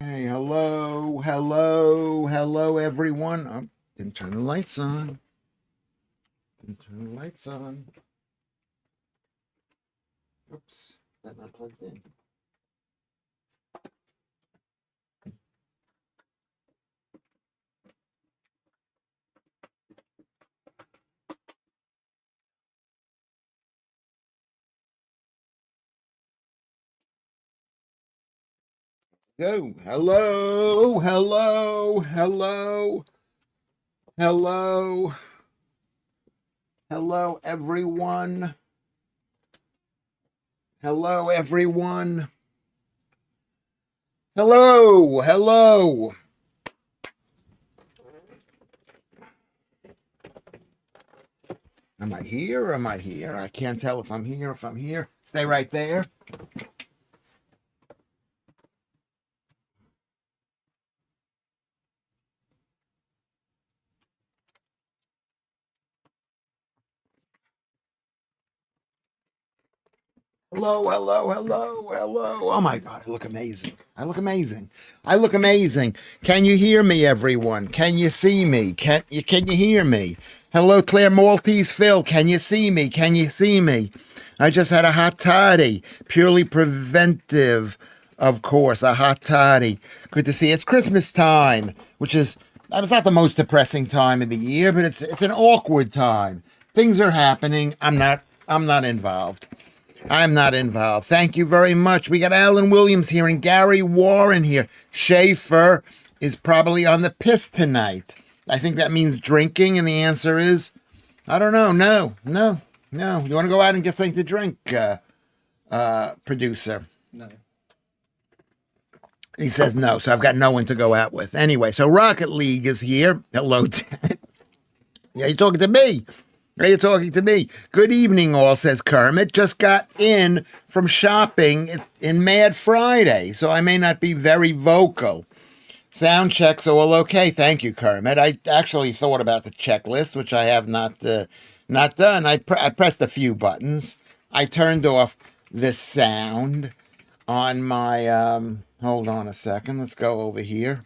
Hey, hello, everyone. Didn't turn the lights on. Didn't turn the lights on. Oops, that not plugged in. Go. Hello, everyone. Hello, everyone. Hello. Am I here or am I here? I can't tell if I'm here. Stay right there. Hello. Oh my God, I look amazing. I look amazing. Can you hear me, everyone? Can you see me? Can you hear me? Hello, Claire Maltese Phil. Can you see me? Can you see me? I just had a hot toddy, purely preventive, of course, a hot toddy. Good to see you. It's Christmas time, which is it's not the most depressing time of the year, but it's an awkward time. Things are happening. I'm not involved. I'm not involved. Thank you very much. We got Alan Williams here and Gary Warren here. Schaefer is probably on the piss tonight. I think that means drinking, and the answer is, I don't know. No. You want to go out and get something to drink, producer? No. He says no, so I've got no one to go out with. Anyway, so Rocket League is here. Hello, Ted. Yeah, you're talking to me. Are you talking to me? Good evening, all, says Kermit. Just got in from shopping in Mad Friday, so I may not be very vocal. Sound checks are all okay. Thank you, Kermit. I actually thought about the checklist, which I have not done. I pressed a few buttons. I turned off the sound on my. Hold on a second. Let's go over here.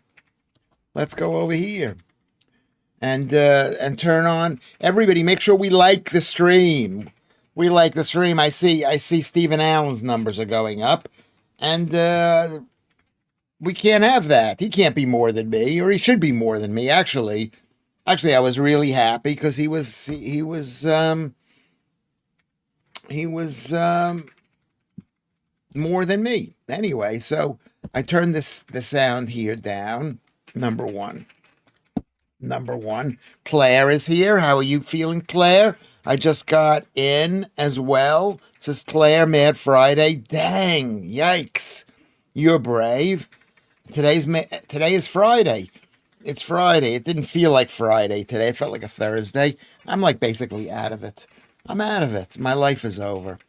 And turn on everybody. Make sure we like the stream. I see Stephen Allen's numbers are going up, and we can't have that. He can't be more than me, or he should be more than me. Actually, I was really happy because he was more than me. Anyway, so I turned the sound here down. Number one. Claire is here. How are you feeling, Claire? I just got in as well. Says Claire, Mad Friday. Dang, yikes. You're brave. Today is Friday. It's Friday. It didn't feel like Friday today. It felt like a Thursday. I'm like basically out of it. I'm out of it. My life is over.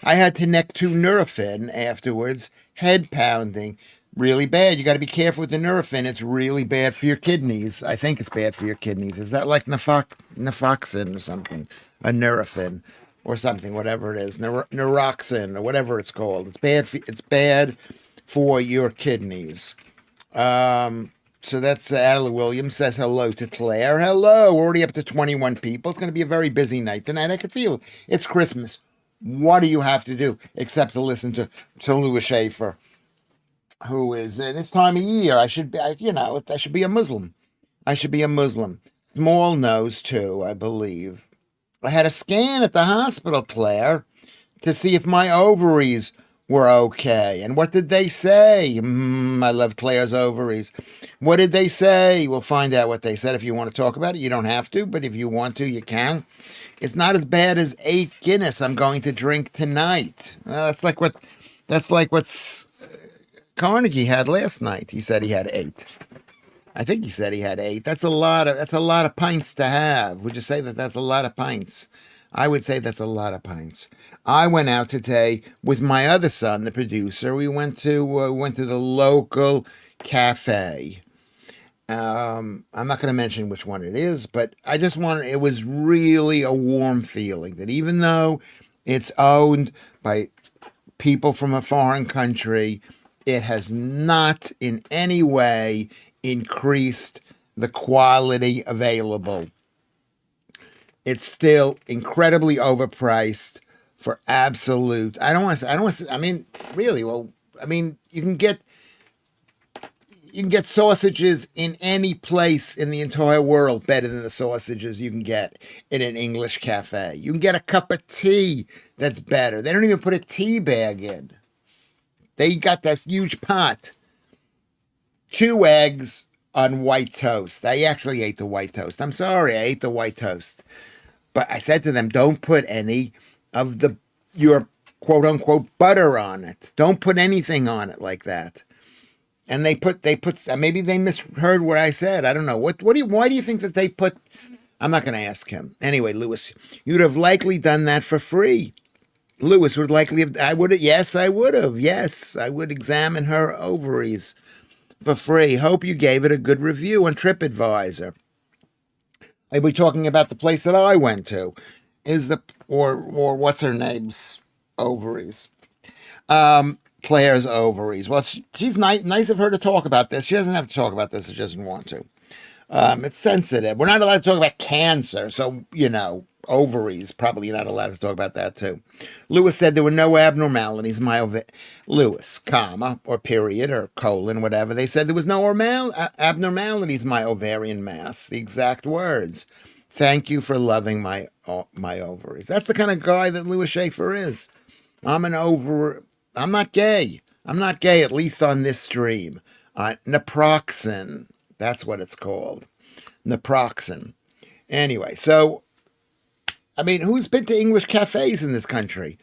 I had to neck to Nurofen afterwards. Head pounding. Really bad. You got to be careful with the Nurofen. It's really bad for your kidneys. I think it's bad for your kidneys. Is that like nafoxin or something? A Nurofen or something, whatever it is. Neuroxin or whatever it's called. It's bad for your kidneys. So that's Adela Williams says hello to Claire. Hello. Already up to 21 people. It's going to be a very busy night tonight. I can feel it. It's Christmas. What do you have to do except to listen to Lewis Schaffer, who is in this time of year? I should be a Muslim. Small nose too, I believe. I had a scan at the hospital, Claire, to see if my ovaries were okay. And what did they say? I love Claire's ovaries. What did they say? We'll find out what they said. If you want to talk about it, you don't have to, but if you want to, you can. It's not as bad as 8 Guinness I'm going to drink tonight. That's like what Carnegie had last night. He said he had 8. I think he said he had 8. That's a lot of pints to have. Would you say that that's a lot of pints? I would say that's a lot of pints. I went out today with my other son, the producer. We went to the local cafe. I'm not going to mention which one it is, but it was really a warm feeling that even though it's owned by people from a foreign country, it has not in any way increased the quality available. It's still incredibly overpriced for absolute. I don't want to. I mean, really. Well, I mean, you can get sausages in any place in the entire world better than the sausages you can get in an English cafe. You can get a cup of tea that's better. They don't even put a tea bag in. They got this huge pot. 2 eggs on white toast. I actually ate the white toast. I'm sorry, I ate the white toast. But I said to them, don't put any of your quote unquote butter on it. Don't put anything on it like that. And they put maybe they misheard what I said. I don't know. Why do you think that they put? I'm not going to ask him. Anyway, Lewis, you'd have likely done that for free. Lewis would likely have. I would have. Yes, I would have. Yes, I would examine her ovaries for free. Hope you gave it a good review on TripAdvisor. I'll be talking about the place that I went to. Or what's her name's ovaries? Claire's ovaries. Well, she's nice of her to talk about this. She doesn't have to talk about this if she doesn't want to. It's sensitive. We're not allowed to talk about cancer, so, ovaries, probably you're not allowed to talk about that too. Lewis said there were no abnormalities. Lewis, comma, or period, or colon, whatever. They said there was no abnormalities, my ovarian mass. The exact words. Thank you for loving my ovaries. That's the kind of guy that Lewis Schaffer is. I'm not gay. I'm not gay, at least on this stream. Naproxen. That's what it's called. Naproxen. Anyway, so, I mean, who's been to English cafes in this country?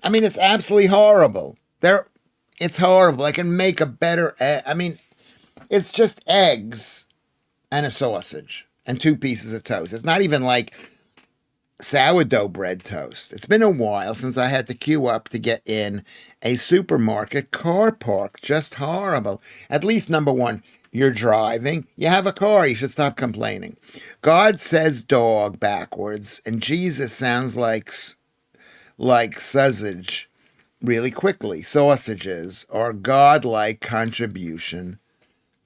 I mean, it's absolutely horrible. It's horrible. I can make a better it's just eggs and a sausage and 2 pieces of toast. It's not even like sourdough bread toast. It's been a while since I had to queue up to get in a supermarket car park. Just horrible. At least, number one, you're driving. You have a car. You should stop complaining. God says dog backwards, and Jesus sounds like sausage really quickly. Sausages are God-like contribution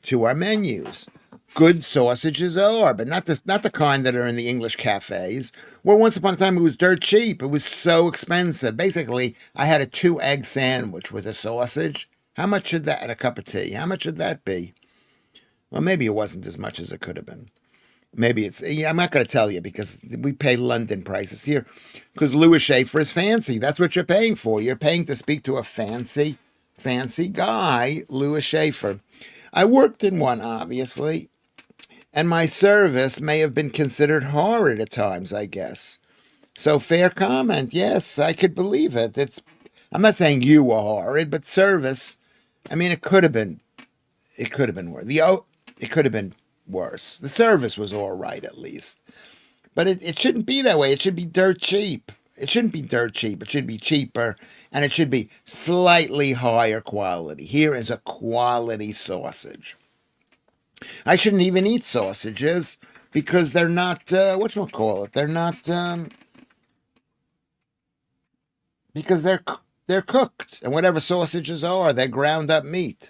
to our menus. Good sausages are, but not the kind that are in the English cafes. Well, once upon a time, it was dirt cheap. It was so expensive. Basically, I had a 2-egg sandwich with a sausage. How much should that, and a cup of tea? How much should that be? Well, maybe it wasn't as much as it could have been. Maybe I'm not going to tell you because we pay London prices here. Because Lewis Schaffer is fancy. That's what you're paying for. You're paying to speak to a fancy guy, Lewis Schaffer. I worked in one, obviously. And my service may have been considered horrid at times, I guess. So fair comment. Yes, I could believe it. I'm not saying you were horrid, but service. I mean, it could have been worse. It could have been worse. The service was all right, at least. But it shouldn't be that way. It should be dirt cheap. It shouldn't be dirt cheap. It should be cheaper, and it should be slightly higher quality. Here is a quality sausage. I shouldn't even eat sausages because they're not, whatchamacallit, they're not, because they're cooked. And whatever sausages are, they're ground up meat.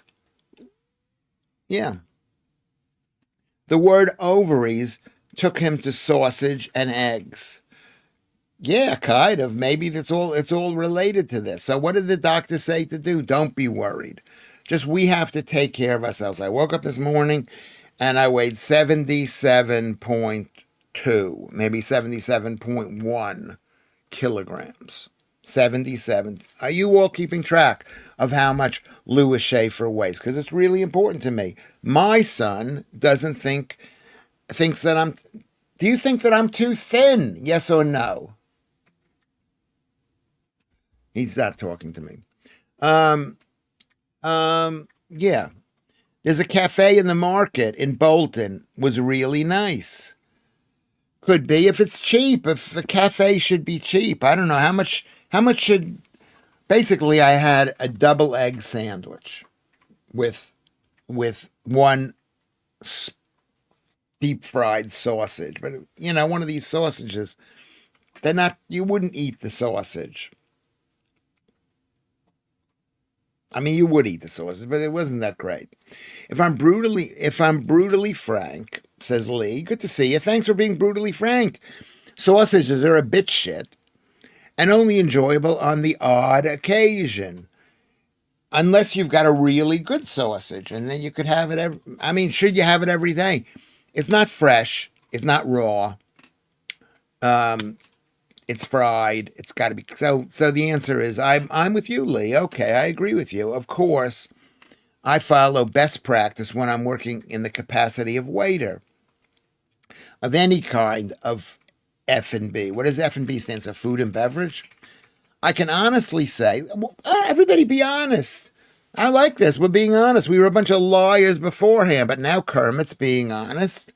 Yeah. The word ovaries took him to sausage and eggs. Yeah, kind of. Maybe it's all related to this. So what did the doctor say to do? Don't be worried. Just we have to take care of ourselves. I woke up this morning and I weighed 77.2, maybe 77.1 kilograms. 77. Are you all keeping track of how much Lewis Schaffer weighs? Because it's really important to me. My son thinks that I'm. Do you think that I'm too thin? Yes or no? He's not talking to me. Yeah. There's a cafe in the market in Bolton. Was really nice. Could be if it's cheap. If the cafe should be cheap. I don't know how much should. Basically, I had a double egg sandwich with one deep fried sausage. But one of these sausages, they're not. You wouldn't eat the sausage. I mean, you would eat the sausage, but it wasn't that great. If I'm brutally frank, says Lee, good to see you. Thanks for being brutally frank. Sausages are a bit shit and only enjoyable on the odd occasion. Unless you've got a really good sausage, and then you could have it I mean, should you have it every day? It's not fresh. It's not raw. It's fried. It's got to be. So the answer is I'm with you, Lee. Okay, I agree with you. Of course, I follow best practice when I'm working in the capacity of waiter of any kind of F&B. What does F&B stand for? Food and beverage. I can honestly say, everybody be honest. I like this. We're being honest. We were a bunch of liars beforehand, but now Kermit's being honest,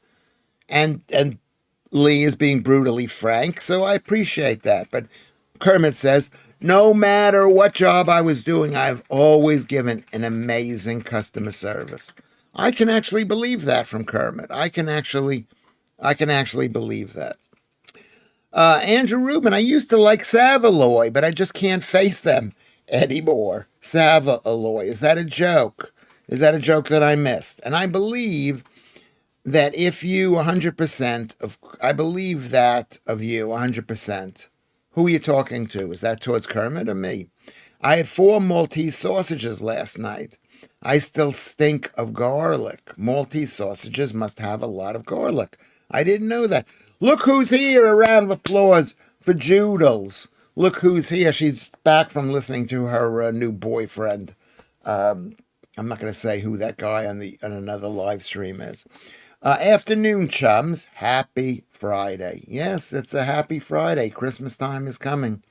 and Lee is being brutally frank. So I appreciate that. But Kermit says, no matter what job I was doing, I've always given an amazing customer service. I can actually believe that from Kermit. I can actually believe that. Andrew Rubin, I used to like Savaloy, but I just can't face them anymore. Savaloy, is that a joke? Is that a joke that I missed? And I believe that if you 100% I believe that of you 100%. Who are you talking to? Is that towards Kermit or me? I had 4 Maltese sausages last night. I still stink of garlic. Maltese sausages must have a lot of garlic. I didn't know that. Look who's here. A round of applause for Joodles. Look who's here. She's back from listening to her new boyfriend. I'm not going to say who that guy on another live stream is. Afternoon, chums. Happy Friday. Yes, it's a happy Friday. Christmas time is coming.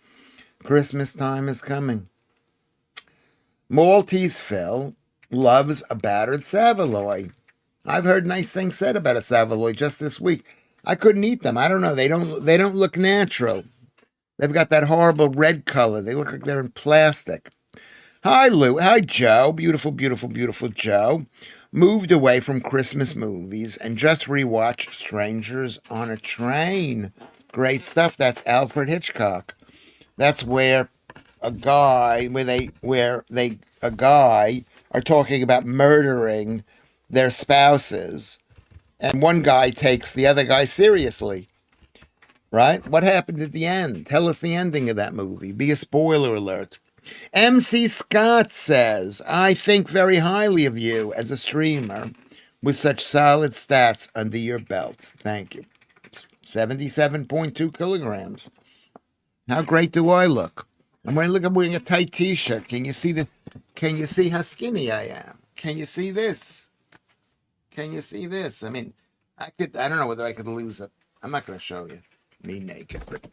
Christmas time is coming. Maltese Phil loves a battered Savaloy. I've heard nice things said about a Savaloy just this week. I couldn't eat them. I don't know. They don't look natural. They've got that horrible red color. They look like they're in plastic. Hi, Lou. Hi, Joe. Beautiful, beautiful, beautiful Joe. Moved away from Christmas movies and just rewatched Strangers on a Train. Great stuff. That's Alfred Hitchcock. That's where a guy are talking about murdering their spouses, and one guy takes the other guy seriously. Right? What happened at the end? Tell us the ending of that movie. Be a spoiler alert. MC Scott says, I think very highly of you as a streamer with such solid stats under your belt. Thank you. 77.2 kilograms. How great do I look? I'm wearing a tight t-shirt. Can you see how skinny I am? Can you see this? Can you see this? I mean, I don't know whether I could lose it. I'm not going to show you me naked, but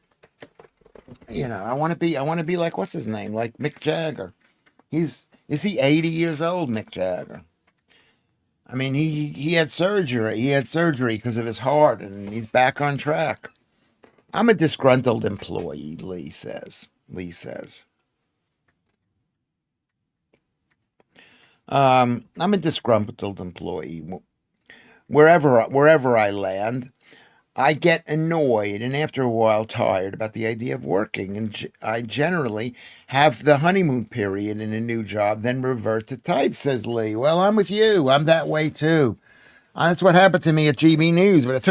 I want to be like, what's his name? Like Mick Jagger. Is he 80 years old, Mick Jagger? I mean, he had surgery. He had surgery because of his heart, and he's back on track. I'm a disgruntled employee, Lee says. I'm a disgruntled employee. Wherever I land, I get annoyed and after a while tired about the idea of working, and I generally have the honeymoon period in a new job, then revert to type, says Lee. Well, I'm with you. I'm that way too. That's what happened to me at GB News, but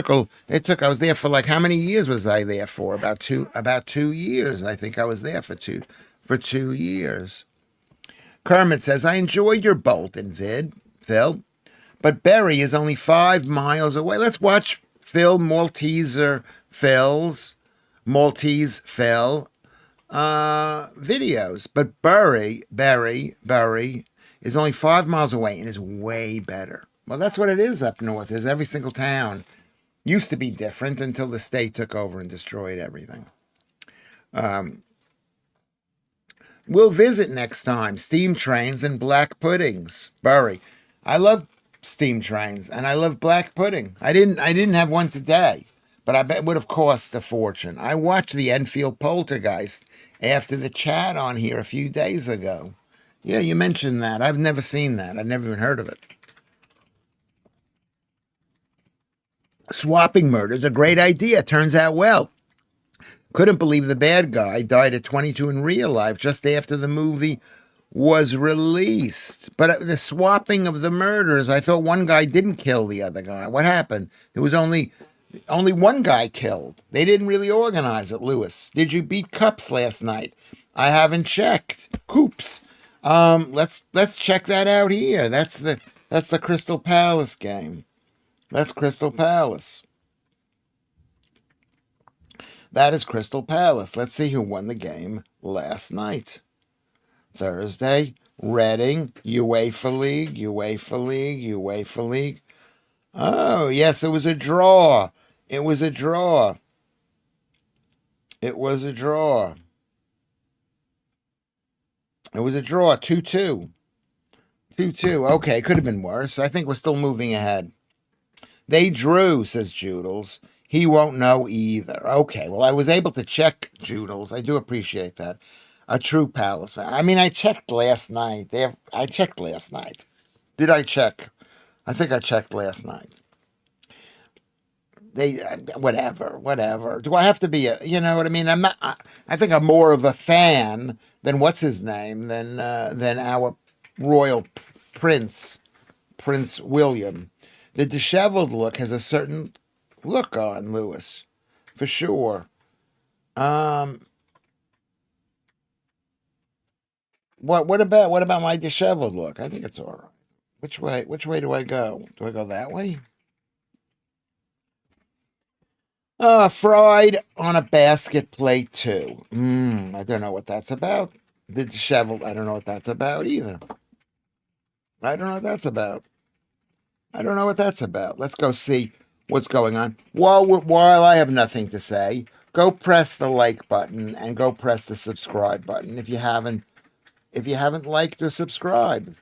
I was there for like, how many years was I there for? About 2 years. I think I was there for 2 years. Kermit says, I enjoyed your Bolton vid, Phil, but Berry is only 5 miles away. Let's watch Maltese Phil videos. But Berry is only 5 miles away and is way better. Well, that's what it is up north. Is every single town used to be different until the state took over and destroyed everything. We'll visit next time. Steam trains and black puddings. Bury. I love steam trains and I love black pudding. I didn't have one today, but I bet it would have cost a fortune. I watched the Enfield Poltergeist after the chat on here a few days ago. Yeah, you mentioned that. I've never seen that. I've never even heard of it. Swapping murder's a great idea. Turns out well. Couldn't believe the bad guy died at 22 in real life just after the movie was released. But the swapping of the murders, I thought one guy didn't kill the other guy. What happened? There was only one guy killed. They didn't really organize it, Lewis. Did you beat Cups last night? I haven't checked. Coops. Let's check that out here. That's the Crystal Palace game. That's Crystal Palace. That is Crystal Palace. Let's see who won the game last night. Thursday, Reading, UEFA League, UEFA League, UEFA League. Oh, yes, it was a draw. It was a draw. It was a draw. It was a draw, 2-2. 2-2. Okay, could have been worse. I think we're still moving ahead. They drew, says Joodles. He won't know either. Okay, well, I was able to check, Joodles. I do appreciate that. A true Palace fan. I mean, I checked last night. I checked last night. Did I check? I think I checked last night. They, whatever. Do I have to be you know what I mean? I'm not. I think I'm more of a fan than what's his name than our royal prince, Prince William. The disheveled look has a certain look on Lewis, for sure. What about my disheveled look? I think it's all right. Which way do I go? Do I go that way? Fried on a basket plate too. I don't know what that's about. The disheveled, I don't know what that's about either. I don't know what that's about. I don't know what that's about. Let's go see what's going on. While I have nothing to say, go press the like button and go press the subscribe button if you haven't liked or subscribed.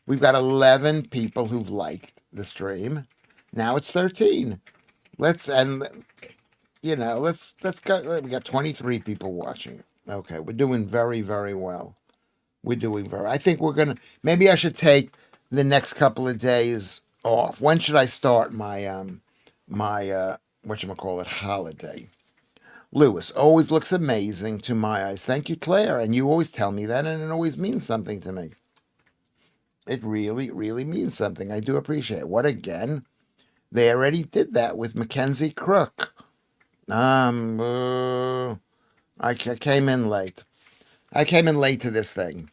We've got 11 people who've liked the stream. Now it's 13. Let's go. We got 23 people watching. Okay, we're doing very, very well. I think maybe I should take the next couple of days off. When should I start my whatchamacallit holiday? Lewis always looks amazing to my eyes. Thank you, Claire. And you always tell me that, and it always means something to me. It really, really means something. I do appreciate it. What again? They already did that with Mackenzie Crook. I came in late. I came in late to this thing.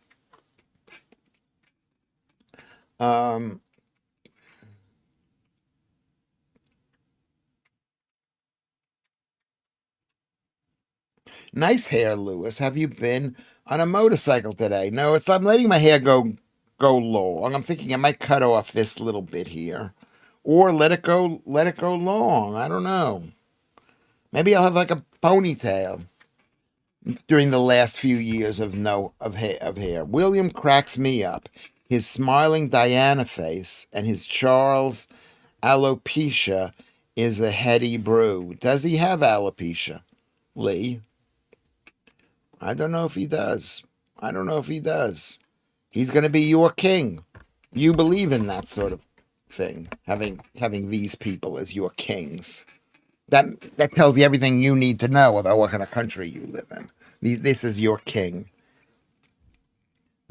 Nice hair, Lewis. Have you been on a motorcycle today? No, I'm letting my hair go long. I'm thinking I might cut off this little bit here. Or let it go long. I don't know. Maybe I'll have like a ponytail during the last few years of hair. William cracks me up. His smiling Diana face and his Charles alopecia is a heady brew. Does he have alopecia, Lee? I don't know if he does. He's going to be your king. You believe in that sort of thing, having these people as your kings. That tells you everything you need to know about what kind of country you live in. This is your king.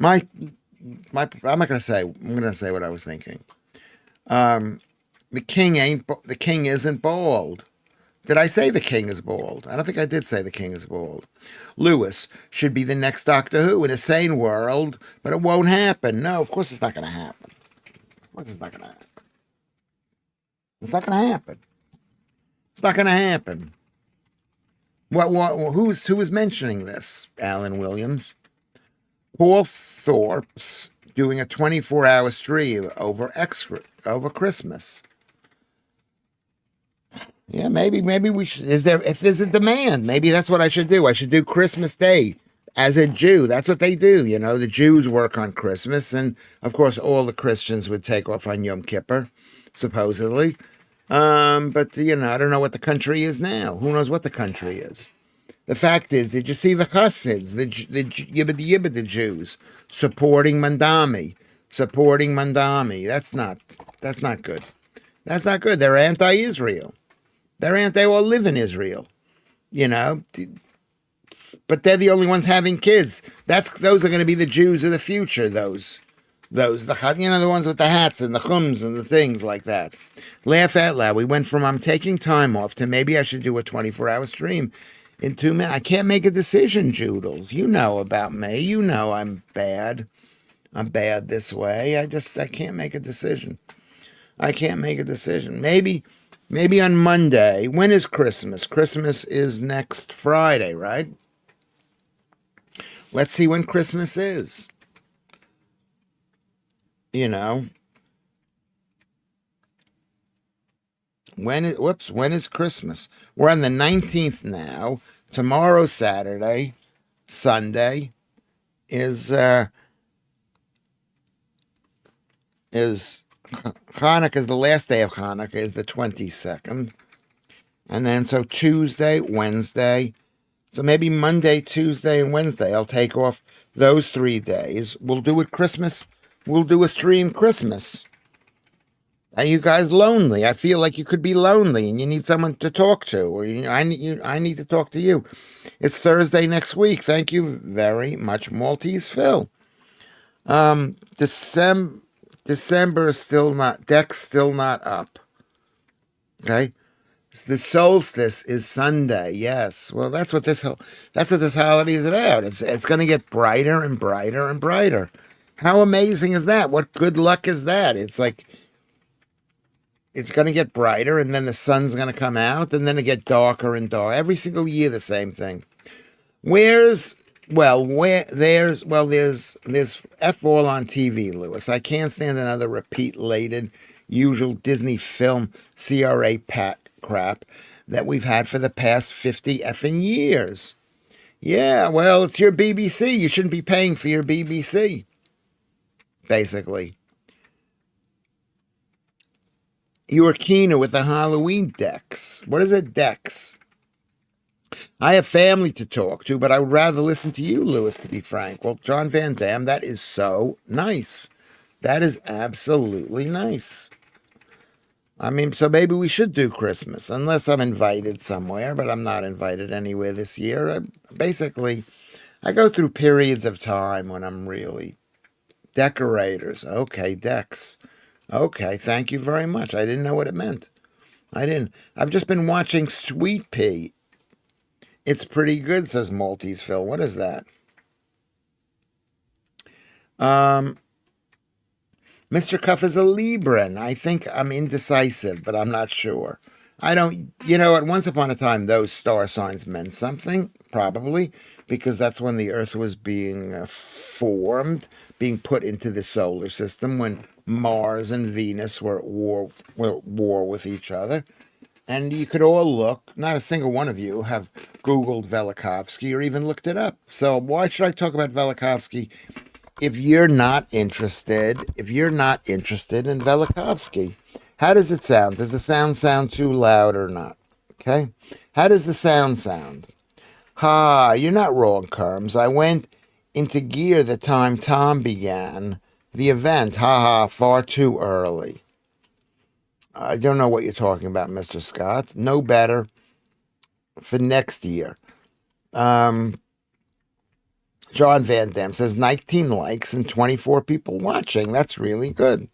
I'm not going to say. I'm going to say what I was thinking. The king isn't bald. Did I say the king is bald? I don't think I did say the king is bald. Lewis should be the next Doctor Who in a sane world, but it won't happen. No, of course it's not going to happen. Of course it's not going to happen. It's not going to happen. It's not going to happen. Who is mentioning this? Alan Williams. Paul Thorpe's doing a 24-hour stream over Christmas. Yeah, maybe we should. If there's a demand, maybe that's what I should do. I should do Christmas Day as a Jew. That's what they do. You know, the Jews work on Christmas, and of course, all the Christians would take off on Yom Kippur, supposedly. But I don't know what the country is now. Who knows what the country is? The fact is, did you see the Chassids, the Yibbid the Jews supporting Mandami? That's not good. That's not good. They're anti-Israel. They all live in Israel, but but they're the only ones having kids. Those are going to be the Jews of the future. The ones with the hats and the chums and the things like that. Laugh out loud. We went from I'm taking time off to maybe I should do a 24-hour stream in 2 minutes. I can't make a decision, Joodles. You know about me. You know I'm bad. I'm bad this way. I can't make a decision. I can't make a decision. Maybe on Monday. When is Christmas? Christmas is next Friday, right? Let's see when Christmas is. When is Christmas? We're on the 19th now. Tomorrow's Saturday. Sunday is Hanukkah is the last day of Hanukkah is the 22nd. And then so Tuesday, Wednesday. So maybe Monday, Tuesday, and Wednesday. I'll take off those 3 days. We'll do it Christmas. We'll do a stream Christmas. Are you guys lonely? I feel like you could be lonely and you need someone to talk to. Or I need to talk to you. It's Thursday next week. Thank you very much, Maltese Phil. December is still not, deck's still not up. Okay? The solstice is Sunday, yes. Well, that's what this holiday is about. It's going to get brighter and brighter and brighter. How amazing is that? What good luck is that? It's like, it's going to get brighter and then the sun's going to come out and then it get darker and darker. Every single year the same thing. There's F all on TV, Lewis. I can't stand another repeat-lated, usual Disney film CRA crap that we've had for the past 50 effing years. Yeah, well, it's your BBC. You shouldn't be paying for your BBC, basically. You were keener with the Halloween decks. What is a decks? I have family to talk to, but I would rather listen to you, Lewis, to be frank. Well, John Van Damme, that is so nice. That is absolutely nice. I mean, so maybe we should do Christmas, unless I'm invited somewhere, but I'm not invited anywhere this year. I go through periods of time when I'm really decorators. Okay, decks. Okay, thank you very much. I didn't know what it meant. I've just been watching Sweet Pea. It's pretty good, says Maltese Phil. What is that? Mr. Cuff is a Libran. I think I'm indecisive, but I'm not sure. Once upon a time, those star signs meant something, probably, because that's when the Earth was being formed, being put into the solar system, when Mars and Venus were at war with each other. And you could all look, not a single one of you have Googled Velikovsky or even looked it up. So why should I talk about Velikovsky if you're not interested in Velikovsky? How does it sound? Does the sound too loud or not? Okay? How does the sound? Ha, you're not wrong, Kerms. I went into gear the time Tom began the event. Ha, far too early. I don't know what you're talking about, Mr. Scott. No better for next year. John Van Damme says 19 likes and 24 people watching. That's really good.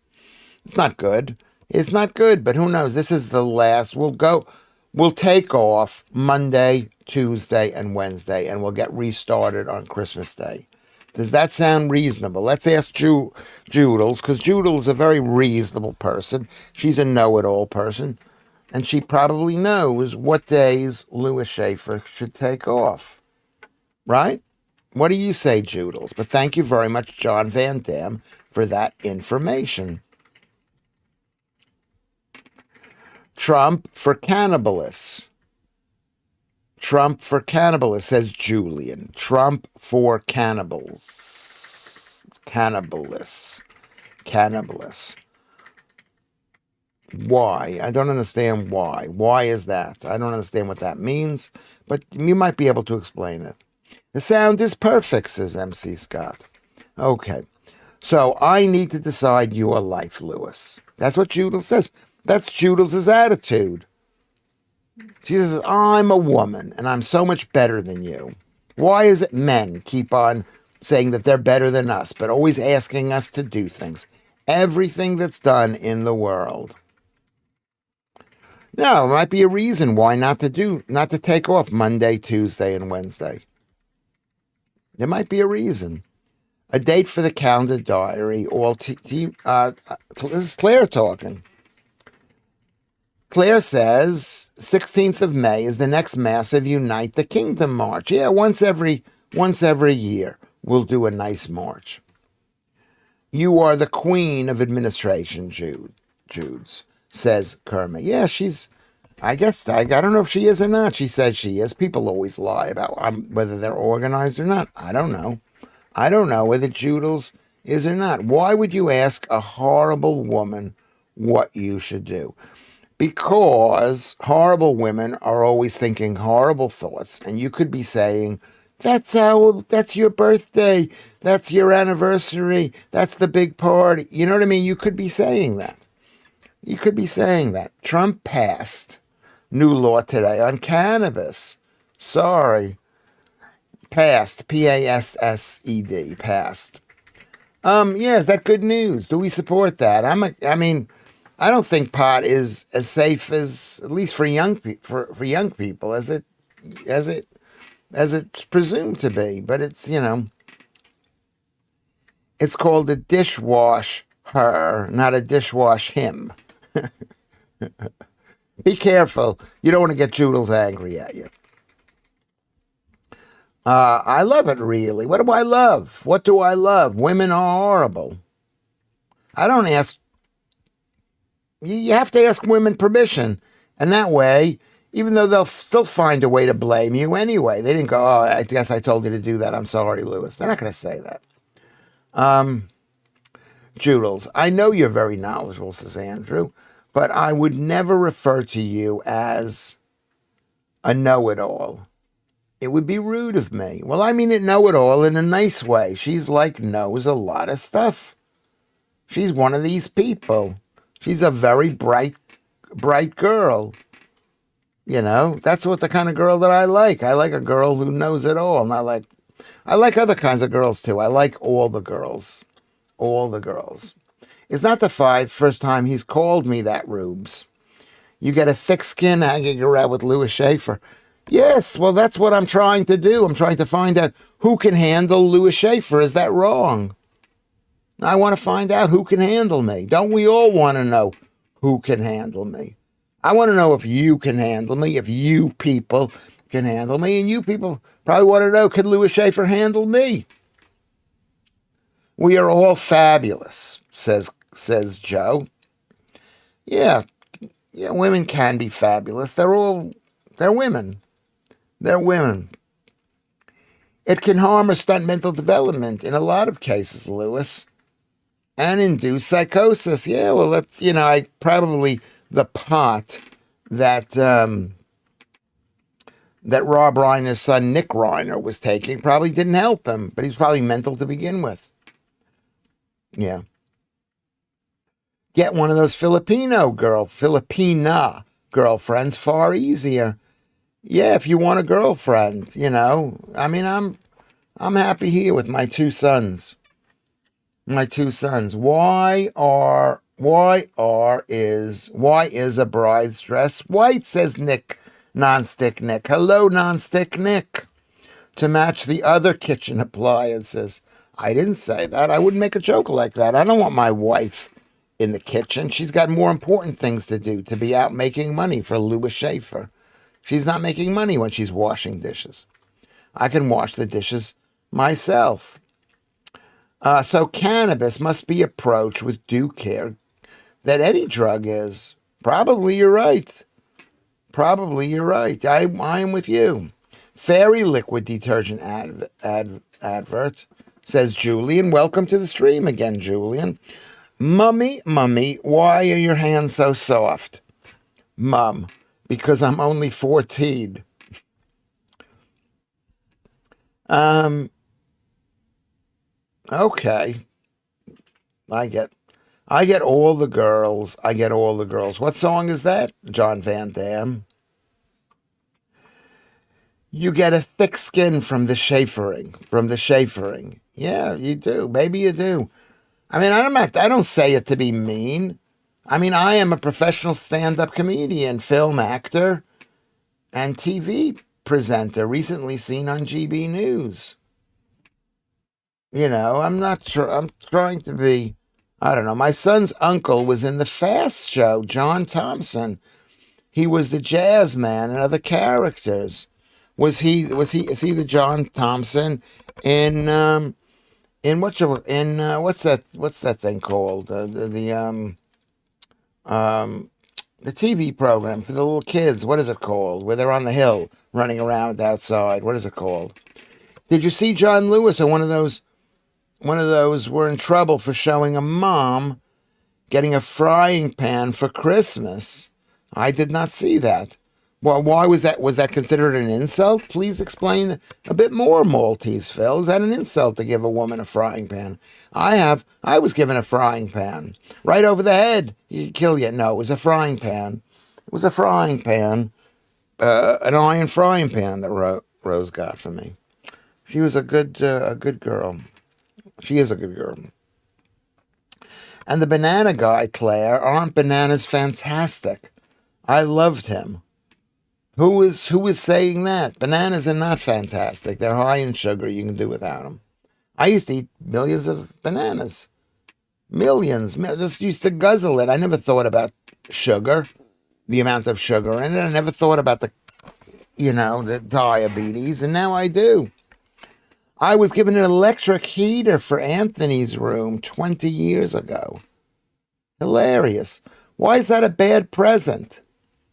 It's not good. It's not good, but who knows? This is the last. We'll take off Monday, Tuesday, and Wednesday, and we'll get restarted on Christmas Day. Does that sound reasonable? Let's ask Joodles, because Joodles is a very reasonable person. She's a know-it-all person, and she probably knows what days Lewis Schaffer should take off. Right? What do you say, Joodles? But thank you very much, John Van Damme, for that information. Trump for cannibalists. Trump for cannibalists, says Julian. Trump for cannibals. Cannibalists. Why? I don't understand why. Why is that? I don't understand what that means, but you might be able to explain it. The sound is perfect, says MC Scott. Okay. So I need to decide your life, Lewis. That's what Joodles says. That's Joodles' attitude. She says, I'm a woman, and I'm so much better than you. Why is it men keep on saying that they're better than us, but always asking us to do things? Everything that's done in the world. No, it might be a reason why not to take off Monday, Tuesday, and Wednesday. There might be a reason. A date for the calendar diary. This is Claire talking. Claire says 16th of May is the next massive Unite the Kingdom march. Yeah, once every year we'll do a nice march. You are the queen of administration, Judes, says Kermit. Yeah, I don't know if she is or not. She says she is. People always lie about whether they're organized or not. I don't know. I don't know whether Judels is or not. Why would you ask a horrible woman what you should do? Because horrible women are always thinking horrible thoughts, and you could be saying, that's your birthday, that's your anniversary, that's the big party. You know what I mean? You could be saying that. You could be saying that. Trump passed new law today on cannabis. Sorry. Passed. P-A-S-S-E-D. Passed. Yeah, is that good news? Do we support that? I don't think pot is as safe as, at least for young people, as it's presumed to be. But it's, it's called a dishwash her, not a dishwash him. Be careful. You don't want to get Judels angry at you. I love it, really. What do I love? What do I love? Women are horrible. I don't ask. You have to ask women permission. And that way, even though they'll still find a way to blame you anyway. They didn't go, oh, I guess I told you to do that. I'm sorry, Lewis. They're not going to say that. Judels, I know you're very knowledgeable, says Andrew, but I would never refer to you as a know-it-all. It would be rude of me. Well, I mean it know-it-all in a nice way. She's knows a lot of stuff. She's one of these people. She's a very bright girl. That's what the kind of girl that I like. I like a girl who knows it all. I like other kinds of girls too. I like all the girls. All the girls. It's not the first time he's called me that, Rubes. You get a thick skin hanging around with Lewis Schaffer. Yes, well, that's what I'm trying to do. I'm trying to find out who can handle Lewis Schaffer. Is that wrong? I want to find out who can handle me. Don't we all want to know who can handle me? I want to know if you can handle me, if you people can handle me, and you people probably want to know, can Lewis Schaffer handle me? We are all fabulous, says Joe. Yeah, women can be fabulous. They're women. They're women. It can harm or stunt mental development in a lot of cases, Lewis, and induce psychosis. Yeah, well, that's, probably the pot that Rob Reiner's son, Nick Reiner, was taking probably didn't help him, but he was probably mental to begin with. Yeah. Get one of those Filipina girlfriends, far easier. Yeah, if you want a girlfriend, I'm happy here with my two sons. Why is a bride's dress white, says Nick, Nonstick Nick. Hello, Nonstick Nick. To match the other kitchen appliances. I didn't say that. I wouldn't make a joke like that. I don't want my wife in the kitchen. She's got more important things to do, to be out making money for Lewis Schaffer. She's not making money when she's washing dishes. I can wash the dishes myself. So cannabis must be approached with due care that any drug is. Probably you're right. I am with you. Fairy liquid detergent advert, says Julian. Welcome to the stream again, Julian. Mummy, why are your hands so soft? Mum, because I'm only 14. Okay. I get all the girls. What song is that? John Van Damme. You get a thick skin from the chaffering, Yeah, you do. Maybe you do. I mean, I don't say it to be mean. I mean, I am a professional stand-up comedian, film actor, and TV presenter, recently seen on GB News. I'm not sure. I'm trying to be, I don't know. My son's uncle was in the Fast Show, John Thompson. He was the jazz man and other characters. Is he the John Thompson in what's that thing called? The TV program for the little kids. What is it called? Where they're on the hill running around outside. What is it called? Did you see John Lewis or one of those were in trouble for showing a mom getting a frying pan for Christmas? I did not see that. Well, why was that? Was that considered an insult? Please explain a bit more, Maltese Phil. Is that an insult to give a woman a frying pan? I was given a frying pan. Right over the head. You could kill you. No, it was a frying pan. It was a frying pan. An iron frying pan that Rose got for me. She was a good girl. She is a good girl. And the banana guy, Claire, aren't bananas fantastic? I loved him. Who is saying that? Bananas are not fantastic. They're high in sugar. You can do without them. I used to eat millions of bananas. Millions. Just used to guzzle it. I never thought about sugar, the amount of sugar in it. I never thought about the diabetes, and now I do. I was given an electric heater for Anthony's room 20 years ago. Hilarious. Why is that a bad present?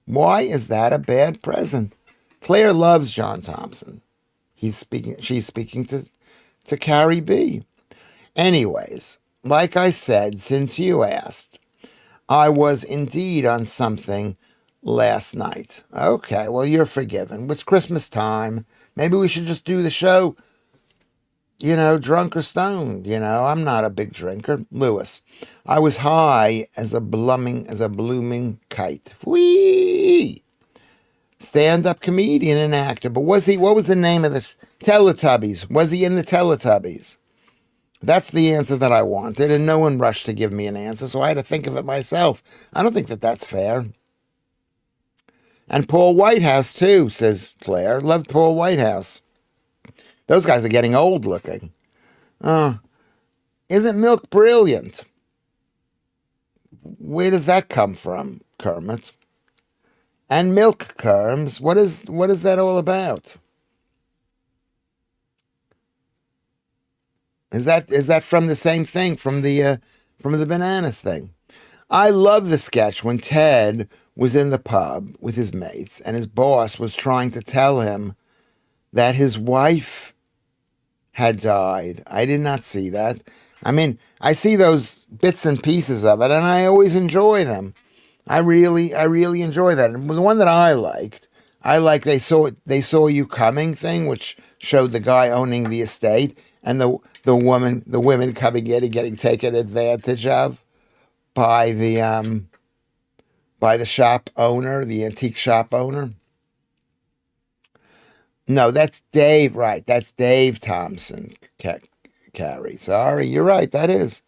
Why is that a bad present? Claire loves John Thompson. She's speaking to Carrie B. Anyways, like I said, since you asked, I was indeed on something last night. Okay, well, you're forgiven. It's Christmas time. Maybe we should just do the show, drunk or stoned. I'm not a big drinker. Lewis, I was high as a blooming kite. Whee! Stand-up comedian and actor. But what was the name of the Teletubbies? Was he in the Teletubbies? That's the answer that I wanted, and no one rushed to give me an answer, so I had to think of it myself. I don't think that that's fair. And Paul Whitehouse, too, says Claire. Loved Paul Whitehouse. Those guys are getting old looking. Isn't milk brilliant? Where does that come from, Kermit? And milk kerms, what is that all about? Is that from the same thing, from the bananas thing? I love the sketch when Ted was in the pub with his mates and his boss was trying to tell him that his wife had died. I did not see that. I mean, I see those bits and pieces of it, and I always enjoy them. I really enjoy that. And the one that I liked they saw you coming thing, which showed the guy owning the estate and the women coming in and getting taken advantage of by the shop owner, the antique shop owner. No, that's Dave, right? That's Dave Thompson, Carrie. Sorry, you're right. That is.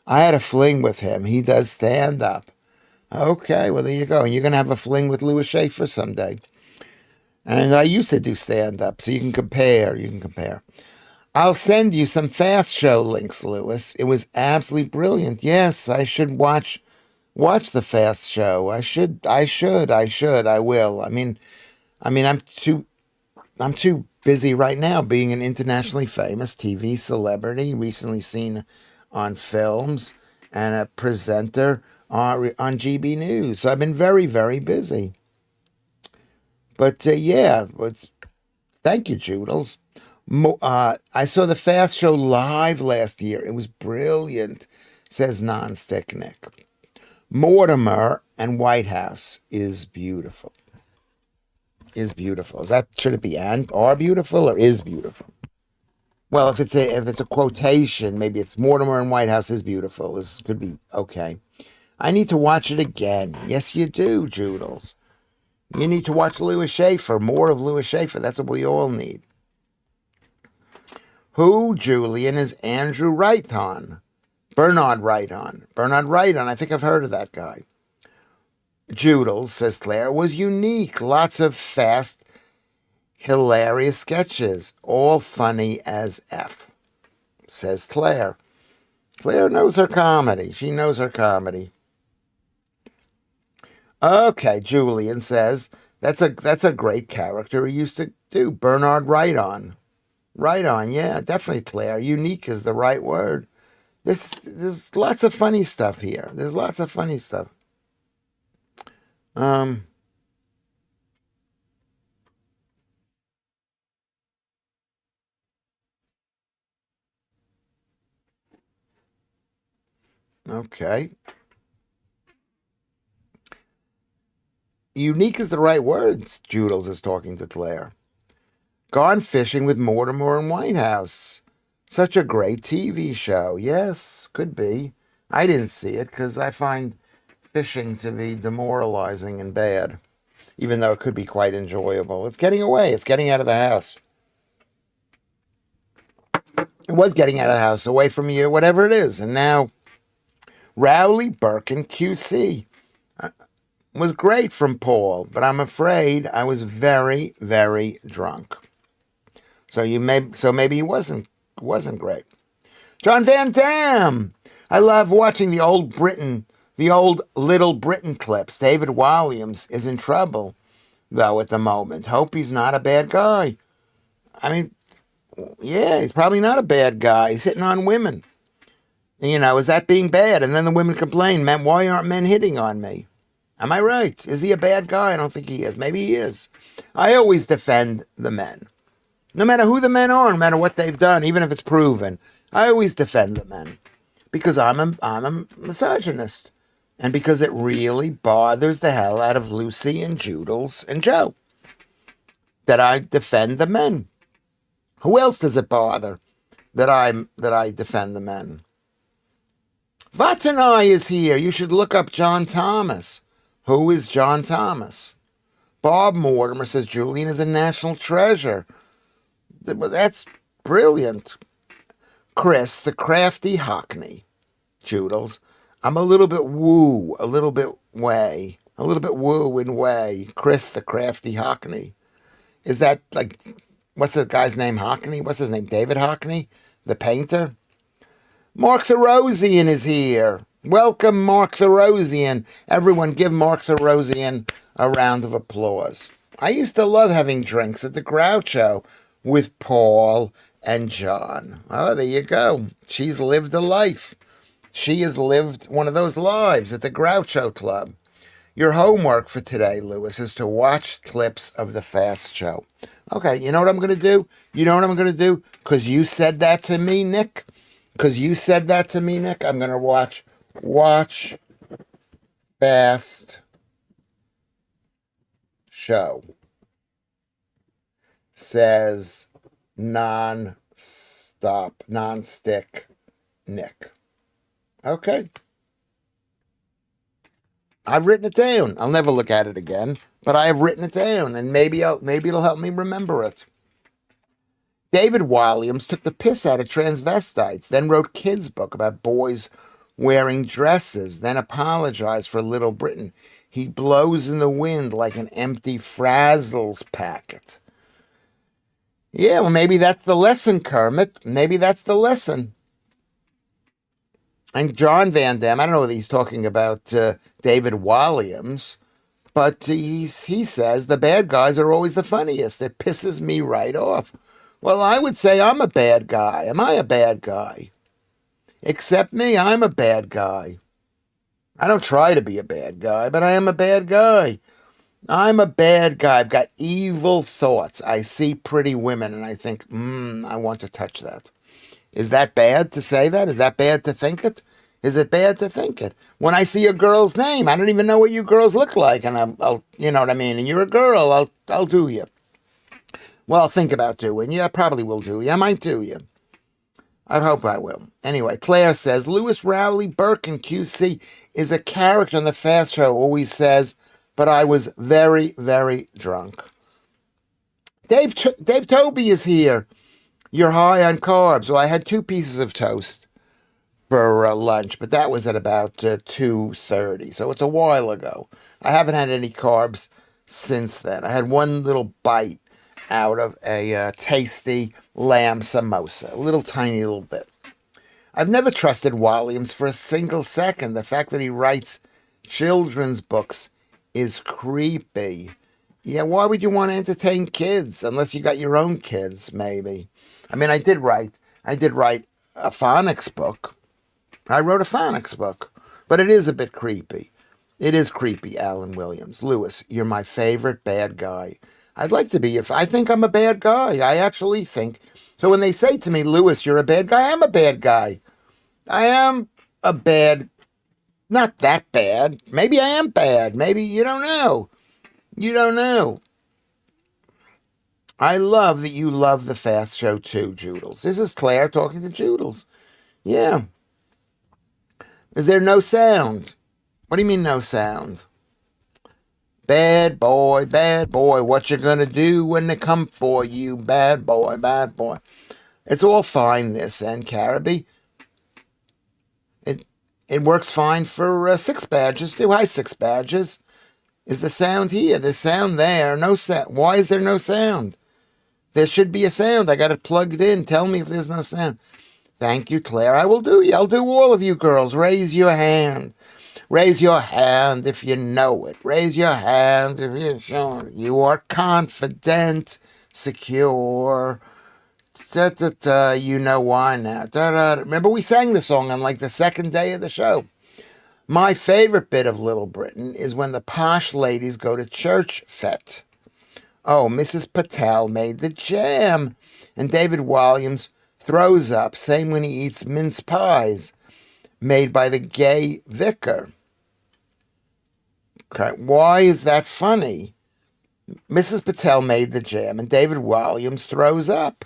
I had a fling with him. He does stand up. Okay, well, there you go. And you're going to have a fling with Lewis Schaffer someday. And I used to do stand up, so you can compare. I'll send you some fast show links, Lewis. It was absolutely brilliant. Yes, I should watch the fast show. I will. I mean, I'm too busy right now being an internationally famous TV celebrity, recently seen on films, and a presenter on GB News. So I've been very, very busy. But thank you, Joodles. I saw the Fast Show live last year. It was brilliant, says Nonstick Nick. Mortimer and Whitehouse is beautiful. Is beautiful. Should it be and are beautiful or is beautiful? Well, if it's a quotation, maybe it's Mortimer and Whitehouse is beautiful. This could be okay. I need to watch it again. Yes, you do, Joodles. You need to watch Lewis Schaffer. More of Lewis Schaffer. That's what we all need. Who, Julian, is Andrew Wrighton? Bernard Wrighton. Bernard Wrighton. I think I've heard of that guy. Joodles, says Claire, was unique. Lots of fast, hilarious sketches. All funny as F, says Claire. Claire knows her comedy. She knows her comedy. Okay, Julian says, that's a great character he used to do. Bernard Wrighton. Wrighton, yeah, definitely, Claire. Unique is the right word. There's lots of funny stuff here. There's lots of funny stuff. Okay. Unique is the right words, Joodles is talking to Claire. Gone Fishing with Mortimer and Whitehouse. Such a great TV show. Yes, could be. I didn't see it because I find fishing to be demoralizing and bad, even though it could be quite enjoyable. It's getting away. It's getting out of the house. It was getting out of the house, away from you, whatever it is. And now, Rowley Birkin QC was great from Paul, but I'm afraid I was very, very drunk. So maybe he wasn't great. John Van Damme. I love watching the old Little Britain clips. David Walliams is in trouble, though, at the moment. Hope he's not a bad guy. I mean, yeah, he's probably not a bad guy. He's hitting on women. Is that being bad? And then the women complain, man, why aren't men hitting on me? Am I right? Is he a bad guy? I don't think he is. Maybe he is. I always defend the men. No matter who the men are, no matter what they've done, even if it's proven, I always defend the men. Because I'm a misogynist. And because it really bothers the hell out of Lucy and Joodles and Joe that I defend the men. Who else does it bother that I defend the men? Vatanai is here. You should look up John Thomas. Who is John Thomas? Bob Mortimer says Julian is a national treasure. That's brilliant. Chris, the crafty Hockney. Joodles. I'm a little bit woo in way. Chris, the crafty Hockney. Is that like, what's the guy's name, Hockney? What's his name, David Hockney? The painter? Mark Therosian is here. Welcome, Mark Therosian. Everyone give Mark Therosian a round of applause. I used to love having drinks at the Groucho with Paul and John. Oh, there you go. She's lived a life. She has lived one of those lives at the Groucho Club. Your homework for today, Lewis, is to watch clips of the Fast Show. Okay, you know what I'm going to do? Because you said that to me, Nick. I'm going to watch Fast Show. Says non-stick Nick. Okay. I've written it down. I'll never look at it again, but I have written it down, and maybe it'll help me remember it. David Walliams took the piss out of transvestites, then wrote kids' book about boys wearing dresses, then apologized for Little Britain. He blows in the wind like an empty Frazzles packet. Yeah, well, maybe that's the lesson, Kermit. Maybe that's the lesson. And John Van Damme, I don't know whether he's talking about David Walliams, but he says the bad guys are always the funniest. It pisses me right off. Well, I would say I'm a bad guy. Am I a bad guy? Except me, I'm a bad guy. I don't try to be a bad guy, but I am a bad guy. I'm a bad guy. I've got evil thoughts. I see pretty women and I think, I want to touch that. Is that bad to say that? Is that bad to think it? Is it bad to think it? When I see a girl's name, I don't even know what you girls look like, and I'll you know what I mean? And you're a girl, I'll do you. Well, I'll think about doing you. I probably will do you. I might do you. I hope I will. Anyway, Claire says, Lewis Rowley Birkin QC is a character on the Fast Show, always says, but I was very, very drunk. Dave Toby is here. You're high on carbs. Well, I had 2 pieces of toast for lunch, but that was at about 2:30, so it's a while ago. I haven't had any carbs since then. I had one little bite out of a tasty lamb samosa, a little tiny little bit. I've never trusted Williams for a single second. The fact that he writes children's books is creepy. Yeah, why would you want to entertain kids unless you got your own kids, maybe? I mean, I did write a phonics book. I wrote a phonics book, but it is a bit creepy. It is creepy, Alan Williams. Lewis, you're my favorite bad guy. I'd like to be if I think I'm a bad guy. I actually think. So when they say to me, Lewis, you're a bad guy, I'm a bad guy. I am a bad, not that bad. Maybe I am bad. Maybe you don't know. You don't know. I love that you love the Fast Show too, Joodles. This is Claire talking to Joodles. Yeah. Is there no sound? What do you mean no sound? Bad boy, what you gonna do when they come for you? Bad boy, bad boy. It's all fine, this and Caribbean. It works fine for 6 badges too. Hi, 6 badges. Is the sound here? There's sound there. No sound. Why is there no sound? There should be a sound. I got it plugged in. Tell me if there's no sound. Thank you, Claire. I will do you. I'll do all of you girls. Raise your hand. Raise your hand if you know it. Raise your hand if you're sure. You are confident, secure. Da, da, da, you know why now. Da, da. Remember we sang the song on like the 2nd day of the show. My favorite bit of Little Britain is when the posh ladies go to church fete. Oh, Mrs. Patel made the jam. And David Williams throws up, same when he eats mince pies made by the gay vicar. Okay, why is that funny? Mrs. Patel made the jam and David Williams throws up.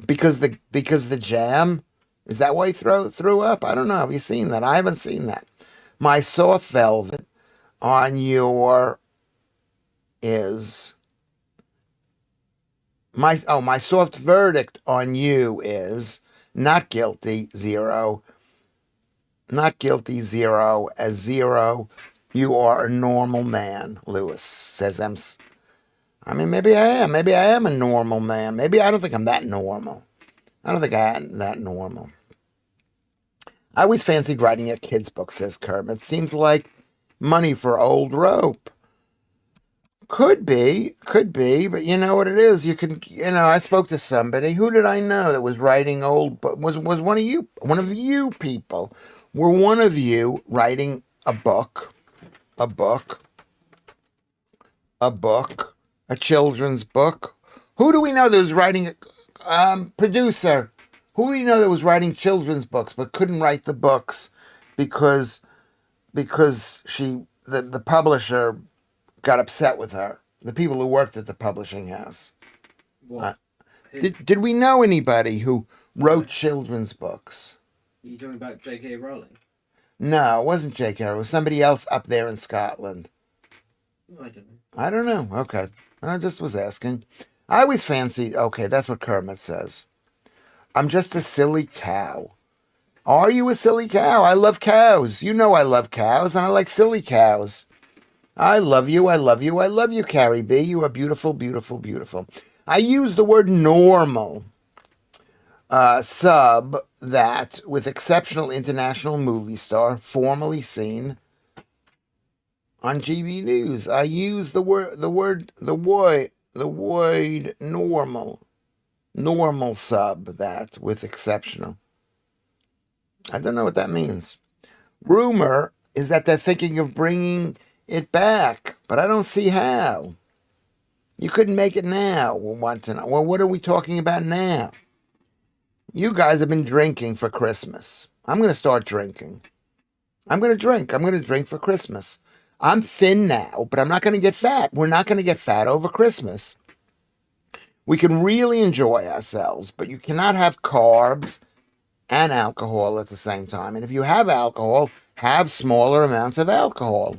Because the jam, is that why he threw up? I don't know. Have you seen that? I haven't seen that. My soft velvet on your is my soft verdict on you is not guilty, 0. Not guilty, 0. As 0, you are a normal man, Lewis says. I mean, maybe I am. Maybe I am a normal man. Maybe I don't think I'm that normal. I don't think I'm that normal. I always fancied writing a kid's book, says Kermit. Seems like money for old rope. Could be, but you know what it is? I spoke to somebody. Who did I know that was writing old, but was one of you people. Were one of you writing a book, a children's book? Who do we know that was writing, producer? Who do we know that was writing children's books but couldn't write the books because the publisher got upset with her? The people who worked at the publishing house. What? Did we know anybody who wrote children's books? Are you talking about J.K. Rowling? No, it wasn't J.K. Rowling. It was somebody else up there in Scotland. I don't know. I don't know. Okay. I just was asking. I always fancied... Okay, that's what Kermit says. I'm just a silly cow. Are you a silly cow? I love cows. You know I love cows, and I like silly cows. I love you, Carrie B. You are beautiful, beautiful, beautiful. I use the word normal. Sub that with exceptional international movie star, formerly seen on GB News. I use the word normal sub that with exceptional. I don't know what that means. Rumor is that they're thinking of bringing it back, but I don't see how. You couldn't make it now. We'll want to know. Well, what are we talking about now? You guys have been drinking for Christmas. I'm going to start drinking. I'm going to drink. I'm going to drink for Christmas. I'm thin now, but I'm not going to get fat. We're not going to get fat over Christmas. We can really enjoy ourselves, but you cannot have carbs and alcohol at the same time. And if you have alcohol, have smaller amounts of alcohol.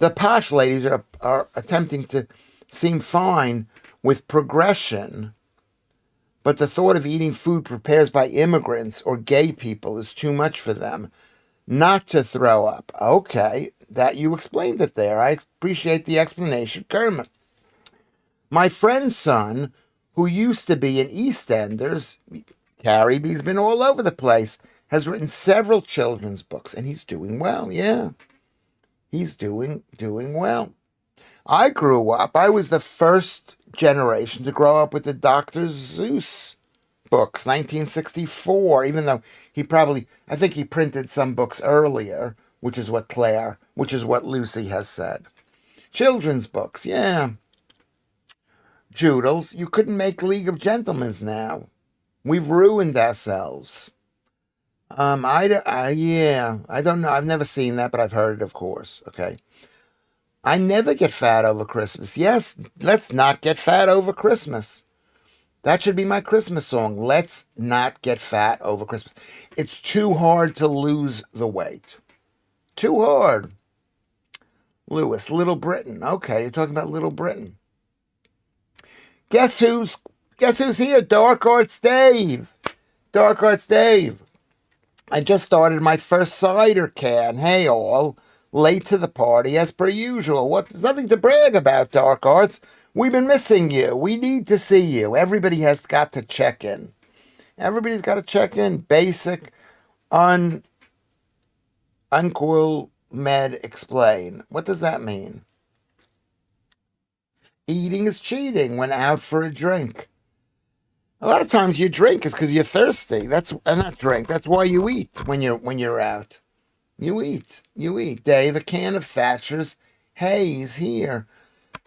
The posh ladies are attempting to seem fine with progression, but the thought of eating food prepared by immigrants or gay people is too much for them. Not to throw up. Okay, that you explained it there. I appreciate the explanation, Kermit. My friend's son, who used to be in EastEnders, Carrie, he's been all over the place, has written several children's books, and he's doing well. Yeah, he's doing well. I grew up. I was the first generation to grow up with the Dr. Seuss books, 1964. Even though I think he printed some books earlier, which is what Lucy has said. Children's books, yeah. Joodles, you couldn't make League of Gentlemen's now. We've ruined ourselves. Yeah, I don't know. I've never seen that, but I've heard it, of course. Okay. I never get fat over Christmas. Yes, let's not get fat over Christmas. That should be my Christmas song. Let's not get fat over Christmas. It's too hard to lose the weight. Too hard. Lewis, Little Britain. Okay, you're talking about Little Britain. Guess who's here? Dark Arts Dave. Dark Arts Dave. I just started my first cider can. Hey all. Late to the party as per usual. There's nothing to brag about, Dark Arts. We've been missing you. We need to see you. Everybody has got to check in. Everybody's got to check in. Basic, uncool med explain. What does that mean? Eating is cheating when out for a drink. A lot of times you drink is because you're thirsty. That's not drink. That's why you eat when you're out. You eat. Dave, a can of Thatcher's Haze here.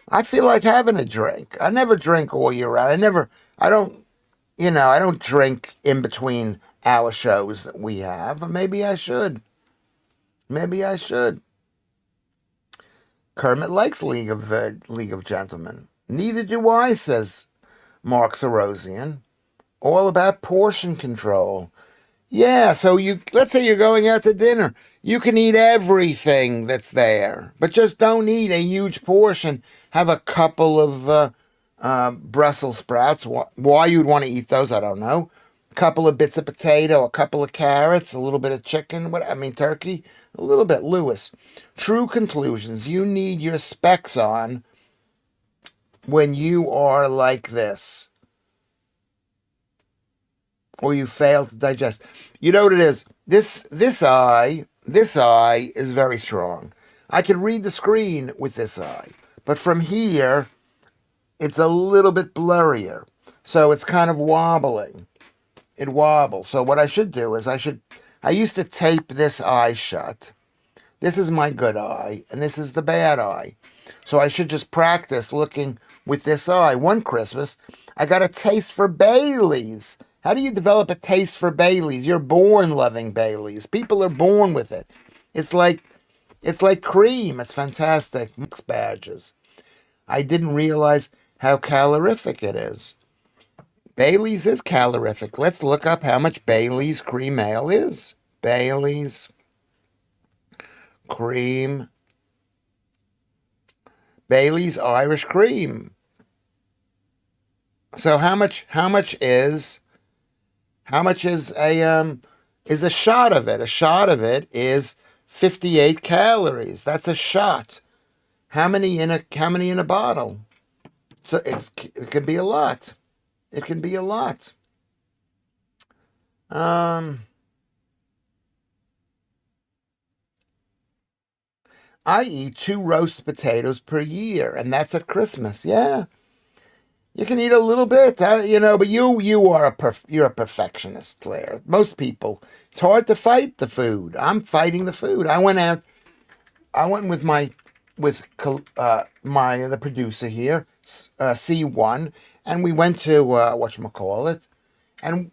I feel like having a drink. I never drink all year round. I don't drink in between our shows that we have. Maybe I should. Kermit likes League of Gentlemen. Neither do I, says Mark Therosian. All about portion control. Yeah, so let's say you're going out to dinner. You can eat everything that's there, but just don't eat a huge portion. Have a couple of Brussels sprouts. Why you'd want to eat those, I don't know. A couple of bits of potato, a couple of carrots, a little bit of chicken, turkey, a little bit. Lewis, true conclusions. You need your specs on when you are like this, or you fail to digest. You know what it is? This eye is very strong. I can read the screen with this eye, but from here, it's a little bit blurrier. So it's kind of wobbling. It wobbles. So what I should do is I used to tape this eye shut. This is my good eye, and this is the bad eye. So I should just practice looking with this eye. One Christmas, I got a taste for Baileys. How do you develop a taste for Baileys? You're born loving Baileys. People are born with it. It's like cream. It's fantastic. Mix badges. I didn't realize how calorific it is. Baileys is calorific. Let's look up how much Baileys cream ale is. Baileys cream. Baileys Irish cream. So how much is a shot of it? A shot of it is 58 calories. That's a shot. How many in a bottle? So it could be a lot. It can be a lot. I eat 2 roast potatoes per year, and that's at Christmas. Yeah, you can eat a little bit, but you're a perfectionist, Claire. Most people, it's hard to fight the food. I'm fighting the food. I went with the producer here, C1, and we went to whatchamacallit, and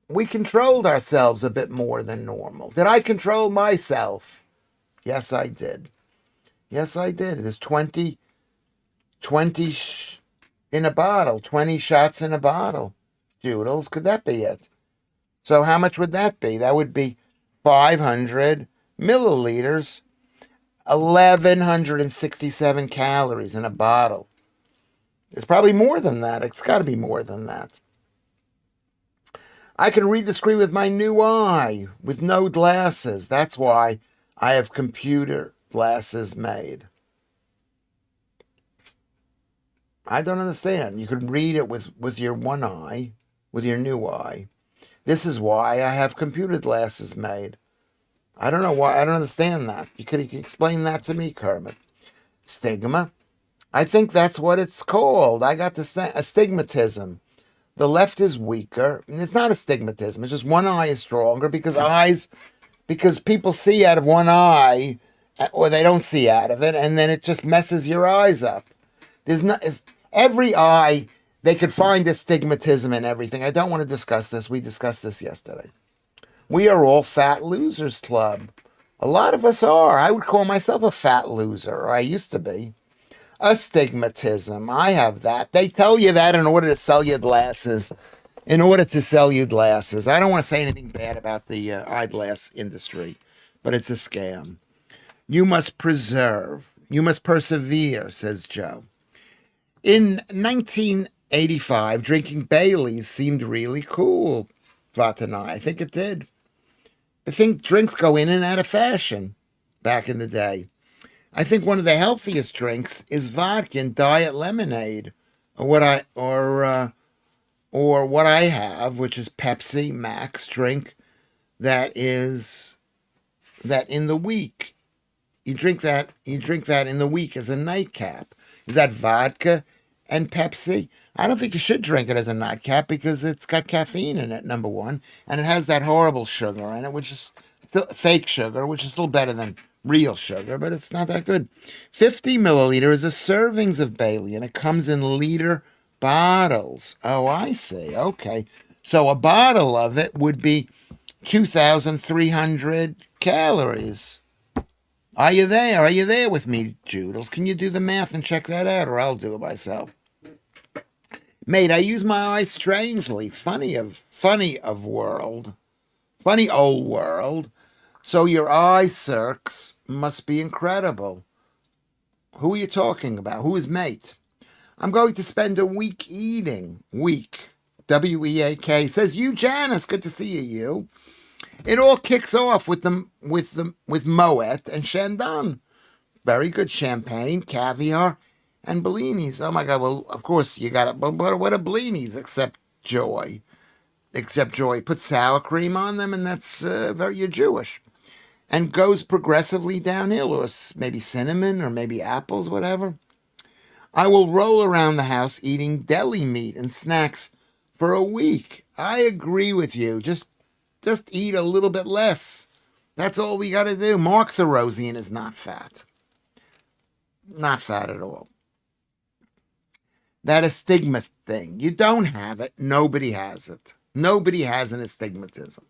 we controlled ourselves a bit more than normal. Did I control myself? Yes, I did. There's 20 in a bottle, 20 shots in a bottle. Doodles, could that be it? So how much would that be? That would be 500 milliliters. 1,167 calories in a bottle. It's probably more than that. It's got to be more than that. I can read the screen with my new eye, with no glasses. That's why I have computer glasses made. I don't understand. You can read it with your one eye, with your new eye. This is why I have computer glasses made. I don't know why. I don't understand that. You could explain that to me, Kermit. Stigma. I think that's what it's called. I got astigmatism. The left is weaker. And it's not astigmatism. It's just one eye is stronger because people see out of one eye or they don't see out of it, and then it just messes your eyes up. Every eye, they could find astigmatism in everything. I don't want to discuss this. We discussed this yesterday. We are all fat losers club. A lot of us are. I would call myself a fat loser, or I used to be. Astigmatism. I have that. They tell you that in order to sell you glasses. I don't want to say anything bad about the eyeglass industry, but it's a scam. You must persevere, says Joe. In 1985, drinking Baileys seemed really cool, Vatanai. I think it did. I think drinks go in and out of fashion back in the day. I think one of the healthiest drinks is vodka and diet lemonade, or what I have, which is Pepsi Max drink. That in the week you drink that in the week as a nightcap. Is that vodka and Pepsi? I don't think you should drink it as a nightcap because it's got caffeine in it, number one, and it has that horrible sugar in it, which is still fake sugar, which is still better than real sugar, but it's not that good. 50 milliliter is a servings of Bailey, and it comes in liter bottles. Oh, I see. Okay. So a bottle of it would be 2,300 calories. Are you there? Are you there with me, Joodles? Can you do the math and check that out, or I'll do it myself? Mate, I use my eyes strangely. Funny old world. So your eye circs must be incredible. Who are you talking about? Who is mate? I'm going to spend a week eating. Week. W-E-A-K. Says you, Janice. Good to see you. It all kicks off with Moet and Chandon. Very good champagne, caviar, and Bellinis. Oh my God! Well, of course you got it. But what are Bellinis except joy? Put sour cream on them, and that's you're Jewish. And goes progressively downhill, or maybe cinnamon, or maybe apples, whatever. I will roll around the house eating deli meat and snacks for a week. I agree with you. Just eat a little bit less. That's all we got to do. Mark Therosian is not fat. Not fat at all. That astigma thing. You don't have it. Nobody has it. Nobody has an astigmatism.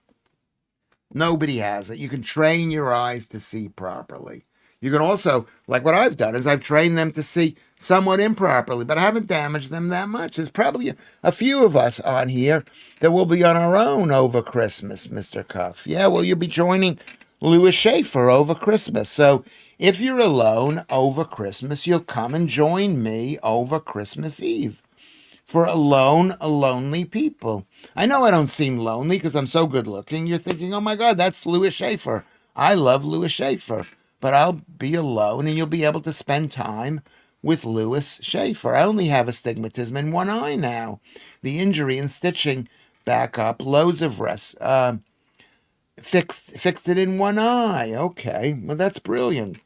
Nobody has it. You can train your eyes to see properly. You can also, like what I've done, is I've trained them to see somewhat improperly, but I haven't damaged them that much. There's probably a few of us on here that will be on our own over Christmas, Mr. Cuff. Yeah, well, you'll be joining Lewis Schaffer over Christmas. So if you're alone over Christmas, you'll come and join me over Christmas Eve. For lonely people. I know I don't seem lonely because I'm so good looking. You're thinking, oh my God, that's Lewis Schaffer. I love Lewis Schaffer. But I'll be alone and you'll be able to spend time with Lewis Schaffer. I only have astigmatism in one eye now. The injury and stitching back up. Loads of rest. Fixed it in one eye. Okay, well that's brilliant.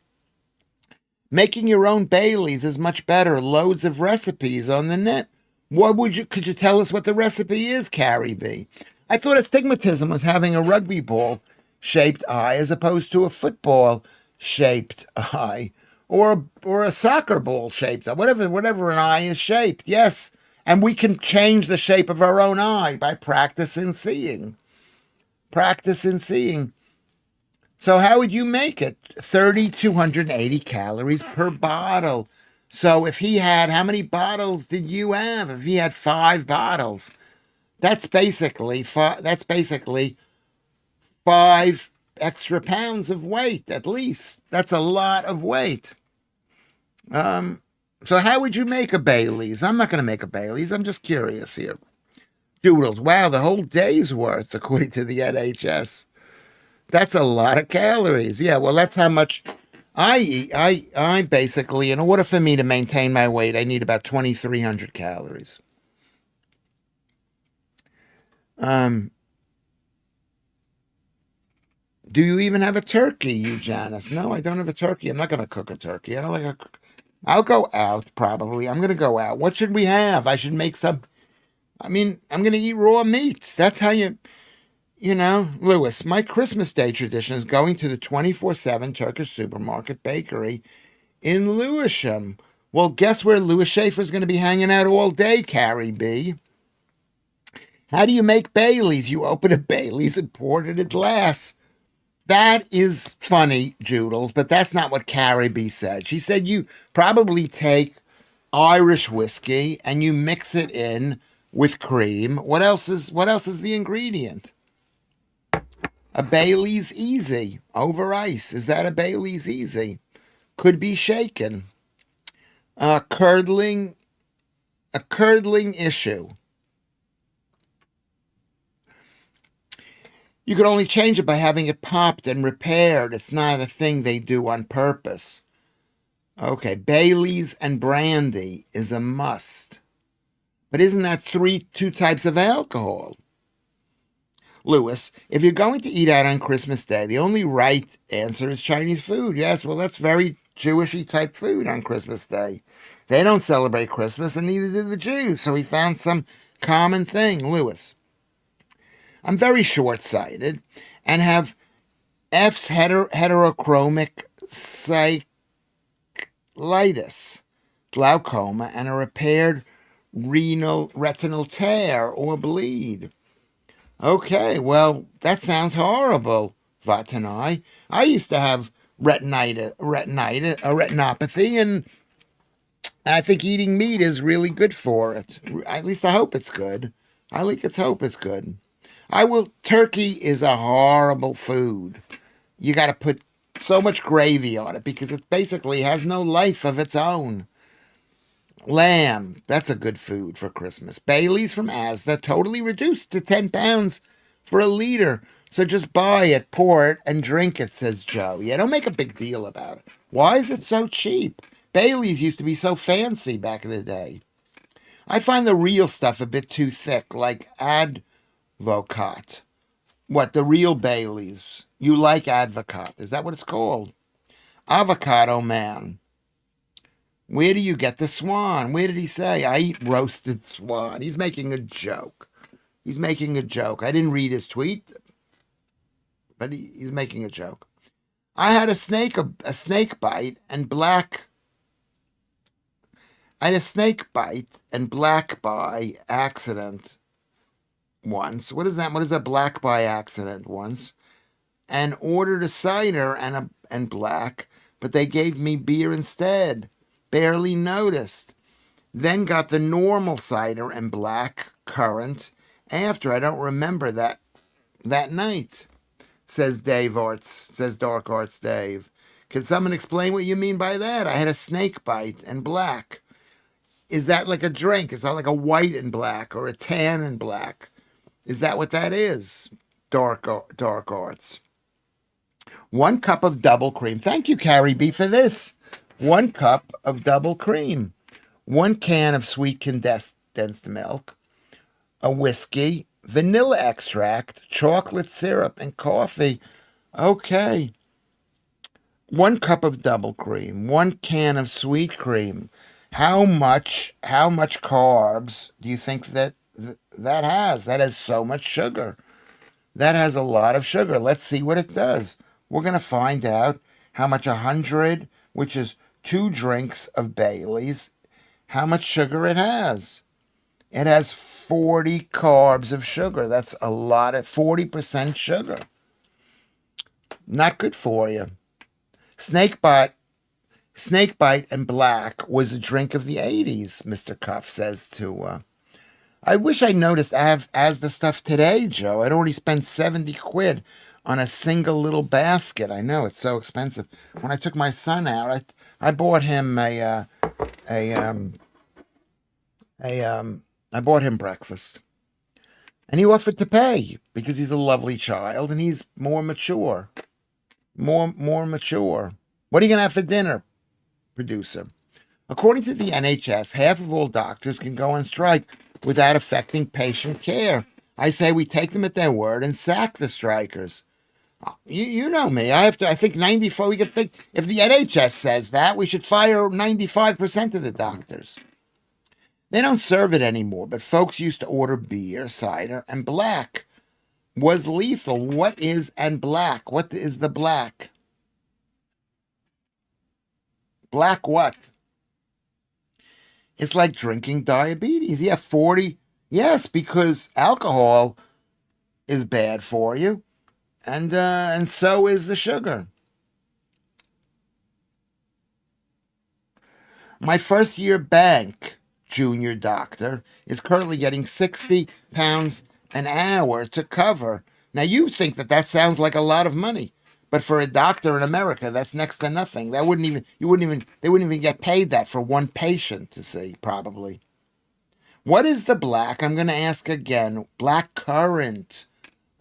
Making your own Baileys is much better. Loads of recipes on the net. Could you tell us what the recipe is, Carrie B? I thought astigmatism was having a rugby ball shaped eye as opposed to a football shaped eye or a soccer ball shaped eye, whatever an eye is shaped. Yes. And we can change the shape of our own eye by practicing seeing. So how would you make it? 3,280 calories per bottle. So if he had, how many bottles did you have? If he had 5 bottles, that's basically 5 extra pounds of weight, at least. That's a lot of weight. So how would you make a Bailey's? I'm not going to make a Bailey's. I'm just curious here. Doodles. Wow, the whole day's worth, according to the NHS. That's a lot of calories. Yeah, well, that's how much I eat. I basically, in order for me to maintain my weight, I need about 2,300 calories. Do you even have a turkey, you Janice? No, I don't have a turkey. I'm not going to cook a turkey. I don't like a cook. I'll go out, probably. I'm going to go out. What should we have? I should make some. I'm going to eat raw meats. That's how you know, Lewis, my Christmas Day tradition is going to the 24/7 Turkish supermarket bakery in Lewisham. Well, guess where Lewis Schaffer is going to be hanging out all day, Carrie B. How do you make Bailey's? You open a Bailey's and pour it in a glass. That is funny, Joodles, but that's not what Carrie B said. She said you probably take Irish whiskey and you mix it in with cream. What else is the ingredient? A Bailey's Easy over ice. Is that a Bailey's Easy? Could be shaken. A curdling issue. You could only change it by having it popped and repaired. It's not a thing they do on purpose. Okay, Bailey's and brandy is a must. But isn't that two types of alcohol? Lewis, if you're going to eat out on Christmas Day, the only right answer is Chinese food. Yes, well, that's very Jewishy type food on Christmas Day. They don't celebrate Christmas, and neither do the Jews. So he found some common thing, Lewis. I'm very short-sighted and have F's heterochromic cyclitis, glaucoma, and a repaired retinal tear or bleed. Okay, well, that sounds horrible, Vatanai. I used to have retinopathy, and I think eating meat is really good for it. At least I hope it's good. Hope it's good. Turkey is a horrible food. You got to put so much gravy on it because it basically has no life of its own. Lamb, that's a good food for Christmas. Bailey's from Asda, totally reduced to 10 pounds for a liter. So just buy it, pour it, and drink it, says Joe. Yeah, don't make a big deal about it. Why is it so cheap? Bailey's used to be so fancy back in the day. I find the real stuff a bit too thick, like Advocat. What, the real Bailey's? You like Advocat. Is that what it's called? Avocado Man. Where do you get the swan? Where did he say? I eat roasted swan. He's making a joke. I didn't read his tweet, but he's making a joke. I had a snake bite and black by accident once. What is that? What is a black by accident once? And ordered a cider and black, but they gave me beer instead. Barely noticed. Then got the normal cider and black currant after. I don't remember that night, says Dark Arts Dave. Can someone explain what you mean by that? I had a snake bite and black. Is that like a drink? Is that like a white and black or a tan and black? Is that what that is? Dark Arts. 1 cup of double cream. Thank you, Carrie B, for this. 1 cup of double cream, 1 can of sweet condensed milk, a whiskey, vanilla extract, chocolate syrup, and coffee. Okay. 1 cup of double cream, 1 can of sweet cream. How much carbs do you think that has? That has so much sugar. That has a lot of sugar. Let's see what it does. We're going to find out how much 100, which is 2 drinks of Bailey's, how much sugar it has. It has 40 carbs of sugar. That's a lot of 40% sugar. Not good for you. Snakebite and black was a drink of the 80s, Mr. Cuff says to... I wish I noticed as the stuff today, Joe. I'd already spent 70 quid on a single little basket. I know it's so expensive. When I took my son out, I bought him a I bought him breakfast, and he offered to pay because he's a lovely child and he's more mature, more mature. What are you gonna have for dinner, producer? According to the NHS, half of all doctors can go on strike without affecting patient care. I say we take them at their word and sack the strikers. You know me. I think 94. We could think if the NHS says that, we should fire 95% of the doctors. They don't serve it anymore, but folks used to order beer, cider, and black was lethal. What is and black? What is the black? Black what? It's like drinking diabetes. Yeah, 40. Yes, because alcohol is bad for you, and so is the sugar. My first year bank junior doctor is currently getting £60 an hour to cover. Now you think that sounds like a lot of money, but for a doctor in America, that's next to nothing. They wouldn't even get paid that for one patient to see, probably. What is the black? I'm going to ask again. Black currant.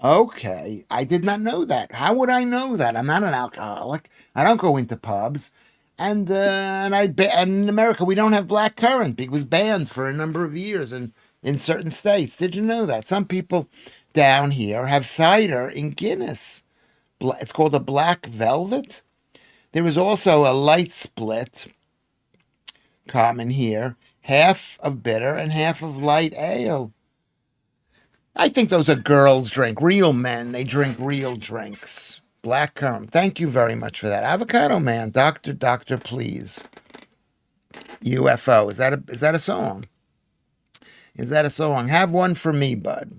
Okay, I did not know that. How would I know that? I'm not an alcoholic. I don't go into pubs. And in America, we don't have black currant. It was banned for a number of years in certain states. Did you know that? Some people down here have cider in Guinness. It's called a black velvet. There is also a light split, common here, half of bitter and half of light ale. I think those are girls' drink. Real men, they drink real drinks. Black currant. Thank you very much for that. Avocado Man, doctor, please. UFO. Is that a song? Is that a song? Have one for me, bud.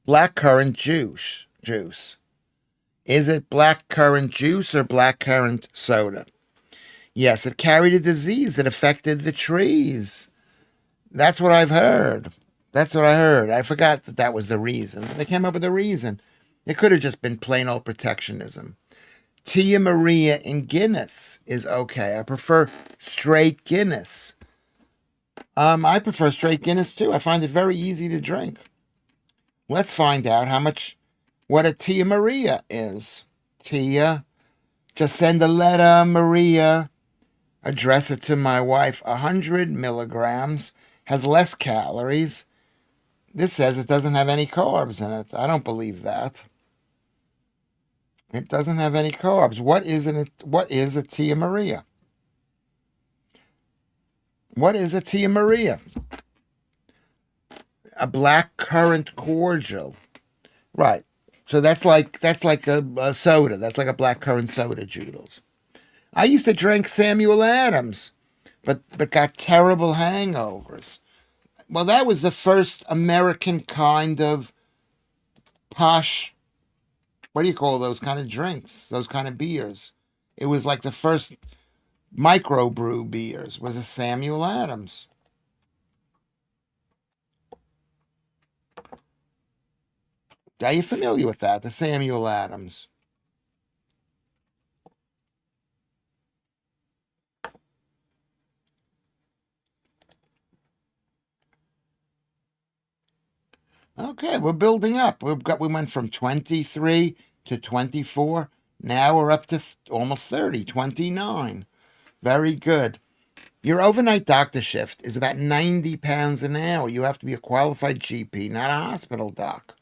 Black currant juice. Is it black currant juice or black currant soda? Yes, it carried a disease that affected the trees. That's what I've heard. I forgot that was the reason. They came up with a reason. It could have just been plain old protectionism. Tia Maria in Guinness is okay. I prefer straight Guinness. I prefer straight Guinness too. I find it very easy to drink. Let's find out what a Tia Maria is. Tia, just send a letter, Maria. Address it to my wife. 100 milligrams, has less calories. This says it doesn't have any carbs in it. I don't believe that. It doesn't have any carbs. What is a Tia Maria? What is a Tia Maria? A black currant cordial. Right. So that's like a soda. That's like a black currant soda, Joodles. I used to drink Samuel Adams, but got terrible hangovers. Well, that was the first American kind of posh, what do you call those kind of drinks, those kind of beers? It was like the first microbrew beers was a Samuel Adams. Are you familiar with that, the Samuel Adams? Okay, we're building up. We went from 23 to 24. Now we're up to almost 30, 29. Very good. Your overnight doctor shift is about £90 an hour. You have to be a qualified GP, not a hospital doc.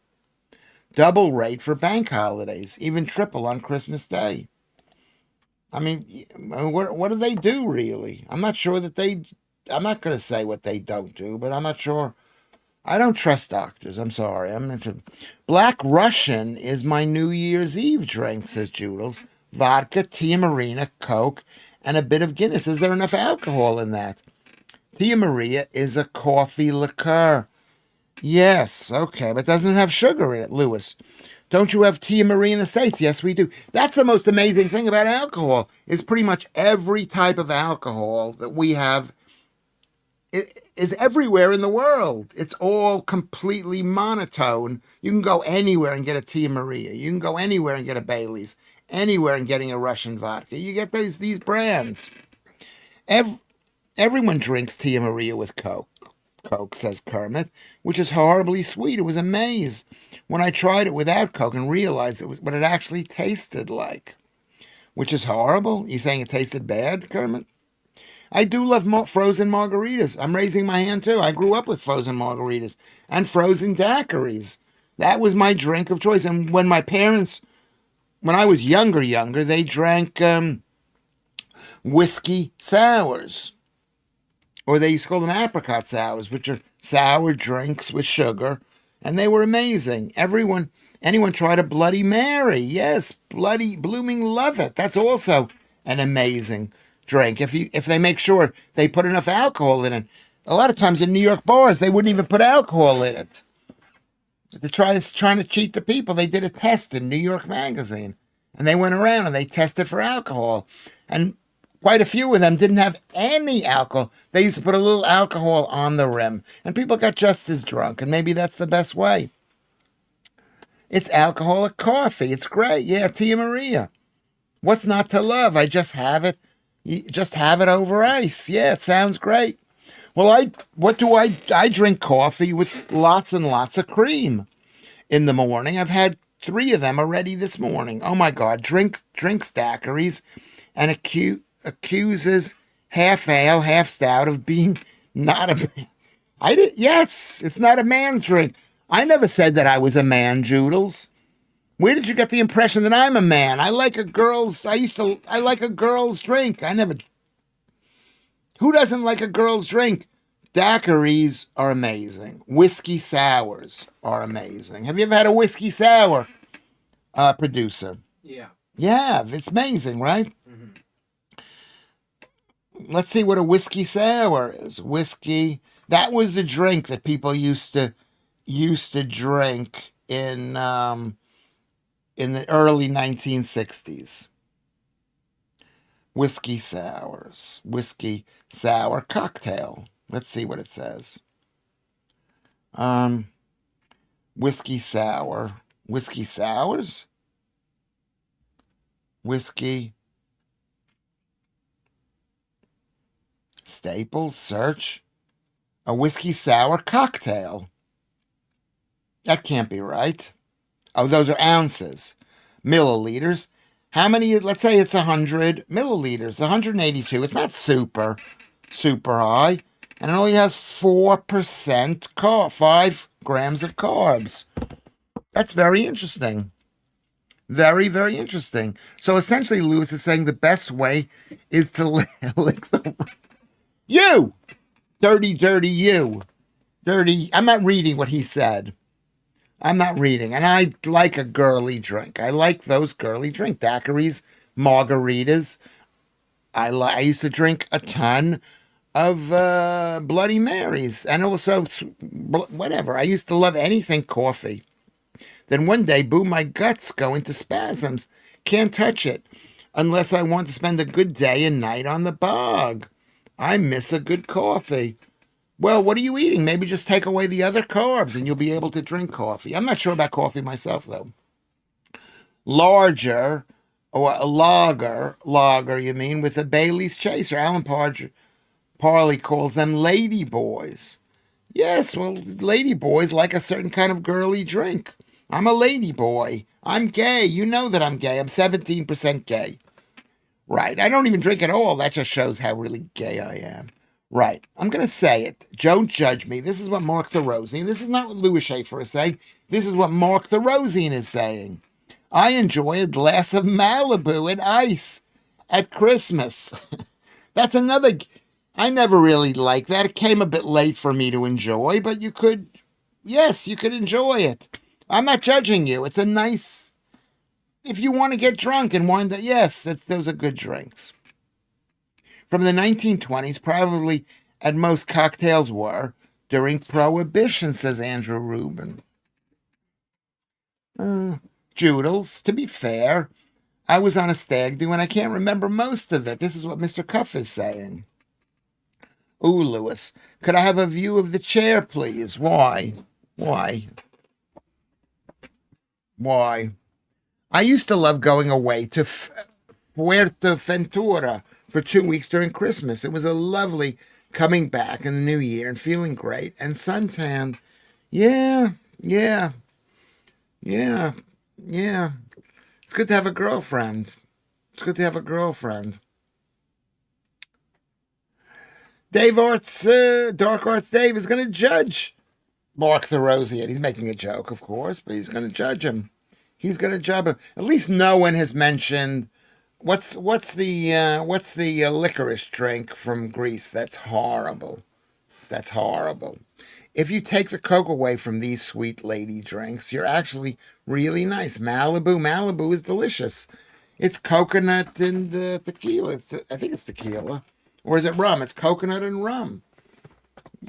Double rate for bank holidays, even triple on Christmas Day. I mean, what do they do, really? I'm not sure that I'm not going to say what they don't do, but I'm not sure. I don't trust doctors. I'm sorry. Black Russian is my New Year's Eve drink, says Joodles. Vodka, Tia Marina, Coke, and a bit of Guinness. Is there enough alcohol in that? Tia Maria is a coffee liqueur. Yes, okay, but doesn't it have sugar in it, Lewis? Don't you have Tia Maria in the States? Yes, we do. That's the most amazing thing about alcohol, is pretty much every type of alcohol that we have is everywhere in the world. It's all completely monotone. You can go anywhere and get a Tia Maria. You can go anywhere and get a Bailey's. Anywhere and getting a Russian vodka. You get these brands. Everyone drinks Tia Maria with Coke. Coke, says Kermit, which is horribly sweet. It was amazed when I tried it without Coke and realized it was what it actually tasted like. Which is horrible? You saying it tasted bad, Kermit? I do love frozen margaritas. I'm raising my hand too. I grew up with frozen margaritas and frozen daiquiris. That was my drink of choice. And when my parents, when I was younger, they drank whiskey sours. Or they used to call them apricot sours, which are sour drinks with sugar. And they were amazing. Anyone tried a Bloody Mary? Yes, bloody blooming love it. That's also an amazing drink. If they make sure they put enough alcohol in it. A lot of times in New York bars, they wouldn't even put alcohol in it. They're trying to cheat the people. They did a test in New York Magazine. And they went around and they tested for alcohol. And quite a few of them didn't have any alcohol. They used to put a little alcohol on the rim. And people got just as drunk. And maybe that's the best way. It's alcoholic coffee. It's great. Yeah, Tia Maria. What's not to love? I just have it. You just have it over ice. Yeah, it sounds great. Well, I drink coffee with lots and lots of cream in the morning. I've had 3 of them already this morning. Oh my God, drinks daiquiris and accuses half ale, half stout of being not a man. Yes, it's not a man's drink. I never said that I was a man, Joodles. Where did you get the impression that I'm a man? I like a girl's drink. Who doesn't like a girl's drink? Daiquiris are amazing. Whiskey sours are amazing. Have you ever had a whiskey sour, producer? Yeah. Yeah, it's amazing, right? Mm-hmm. Let's see what a whiskey sour is. Whiskey. That was the drink that people used to drink in the early 1960s. Whiskey sours. Whiskey sour cocktail. Let's see what it says. Whiskey sour. Whiskey sours? Whiskey. Staples, search. A whiskey sour cocktail. That can't be right. Oh, those are ounces. Milliliters. How many? Let's say it's 100 milliliters. 182. It's not super high. And it only has 4% 5 grams of carbs. That's very interesting. Very, very interesting. So essentially, Lewis is saying the best way is to lick the... You! Dirty you. Dirty. I'm not reading what he said. I'm not reading. And I like a girly drink. I like those girly drink. Daiquiris, margaritas. I used to drink a ton of Bloody Marys. And also, whatever. I used to love anything coffee. Then one day, boom, my guts go into spasms. Can't touch it. Unless I want to spend a good day and night on the bog. I miss a good coffee. Well, what are you eating? Maybe just take away the other carbs and you'll be able to drink coffee. I'm not sure about coffee myself, though. Larger, or a lager, you mean, with a Bailey's chaser. Alan Parley calls them lady boys. Yes, well, lady boys like a certain kind of girly drink. I'm a lady boy. I'm gay. You know that I'm gay. I'm 17% gay. Right. I don't even drink at all. That just shows how really gay I am. Right. I'm going to say it. Don't judge me. This is what Mark the Rosine. This is not what Lewis Schaffer is saying. This is what Mark the Rosine is saying. I enjoy a glass of Malibu and ice at Christmas. That's another... I never really liked that. It came a bit late for me to enjoy, but you could... Yes, you could enjoy it. I'm not judging you. It's a nice... If you want to get drunk and wind up... Yes, those are good drinks. From the 1920s, probably at most cocktails were during Prohibition, says Andrew Rubin. Joodles, to be fair, I was on a stag do and I can't remember most of it. This is what Mr. Cuff is saying. Ooh, Lewis, could I have a view of the chair, please? Why? Why? Why? I used to love going away to Fuerteventura for 2 weeks during Christmas. It was a lovely coming back in the new year and feeling great and suntanned. Yeah, yeah, yeah, yeah. It's good to have a girlfriend. It's good to have a girlfriend. Dave Arts, Dark Arts Dave is going to judge Mark the Roseate. He's making a joke, of course, but he's going to judge him. He's going to judge him. At least no one has mentioned what's the licorice drink from Greece. That's horrible. That's horrible. If you take the Coke away from these sweet lady drinks, you're actually really nice. Malibu is delicious. It's coconut and tequila. I think it's tequila. Or is it rum? It's coconut and rum.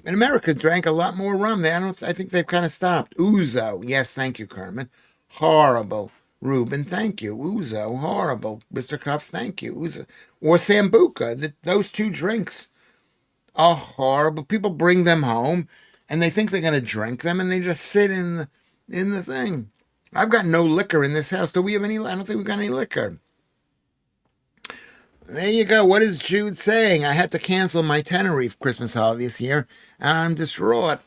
In America, drank a lot more rum. I think they've kind of stopped. Ouzo. Yes, thank you, Kermit. Horrible. Ruben, thank you. Ouzo, horrible. Mr. Cuff, thank you. Ouzo. Or Sambuca. Those two drinks are horrible. People bring them home, and they think they're going to drink them, and they just sit in the thing. I've got no liquor in this house. Do we have any? I don't think we've got any liquor. There you go. What is Jude saying? I had to cancel my Tenerife Christmas holiday this year, and I'm distraught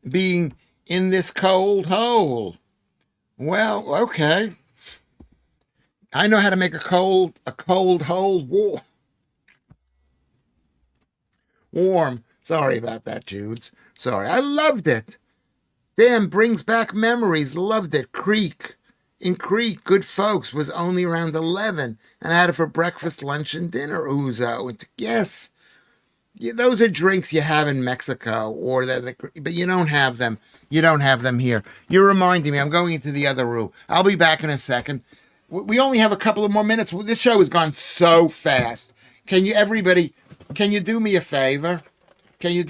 being in this cold hole. Well, okay. I know how to make a cold hole warm. Sorry about that, Judes. Sorry. I loved it. Damn, brings back memories. Loved it. In Creek, good folks, was only around 11, and I had it for breakfast, lunch, and dinner. Ouzo. Yes. Those are drinks you have in Mexico, but you don't have them. You don't have them here. You're reminding me. I'm going into the other room. I'll be back in a second. We only have a couple of more minutes. This show has gone so fast. Can you do me a favor? Can you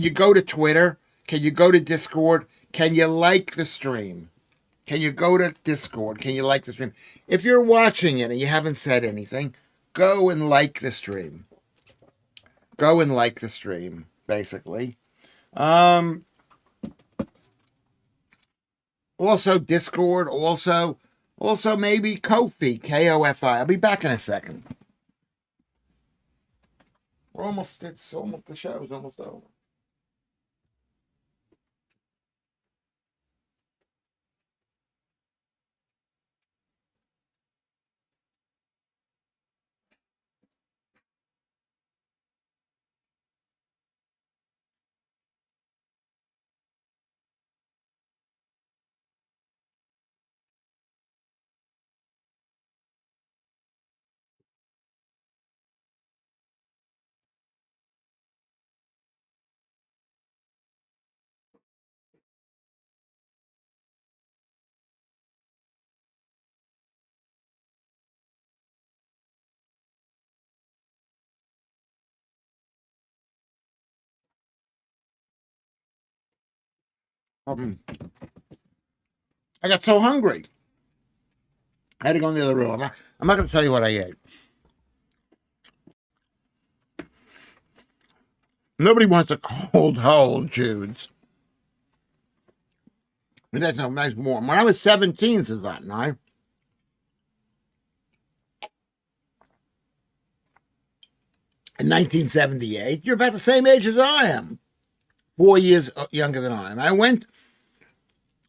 go to Twitter? Can you go to Discord? Can you like the stream? Can you go to Discord? Can you like the stream? If you're watching it and you haven't said anything, go and like the stream. Go and like the stream, basically. Also Discord, also maybe Ko-fi, K-O-F-I. I'll be back in a second. The show's almost over. I got so hungry. I had to go in the other room. I'm not going to tell you what I ate. Nobody wants a cold hole, Judes. And that's a nice warm. When I was 17, says that night. In 1978, you're about the same age as I am. 4 years younger than I am. I went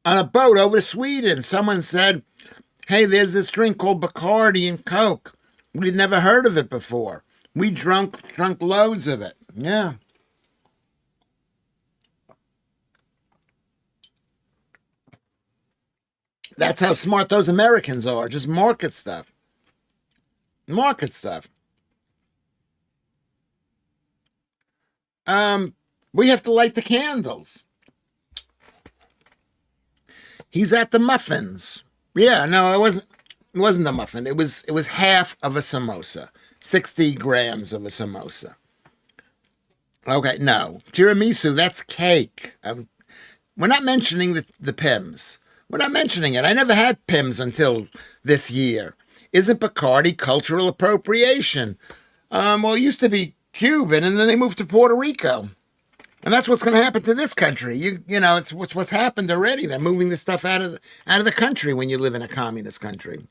on a boat over to Sweden. Someone said, hey, there's this drink called Bacardi and Coke. We'd never heard of it before. We drunk loads of it. Yeah. That's how smart those Americans are. Just market stuff. Market stuff. We have to light the candles. He's at the muffins. Yeah, no, it wasn't a muffin. It was half of a samosa. 60 grams of a samosa. Okay, no. Tiramisu, that's cake. We're not mentioning the Pims. We're not mentioning it. I never had Pims until this year. Isn't Bacardi cultural appropriation? Well, it used to be Cuban, and then they moved to Puerto Rico. And that's what's going to happen to this country. You know, it's what's happened already. They're moving this stuff out of the country when you live in a communist country.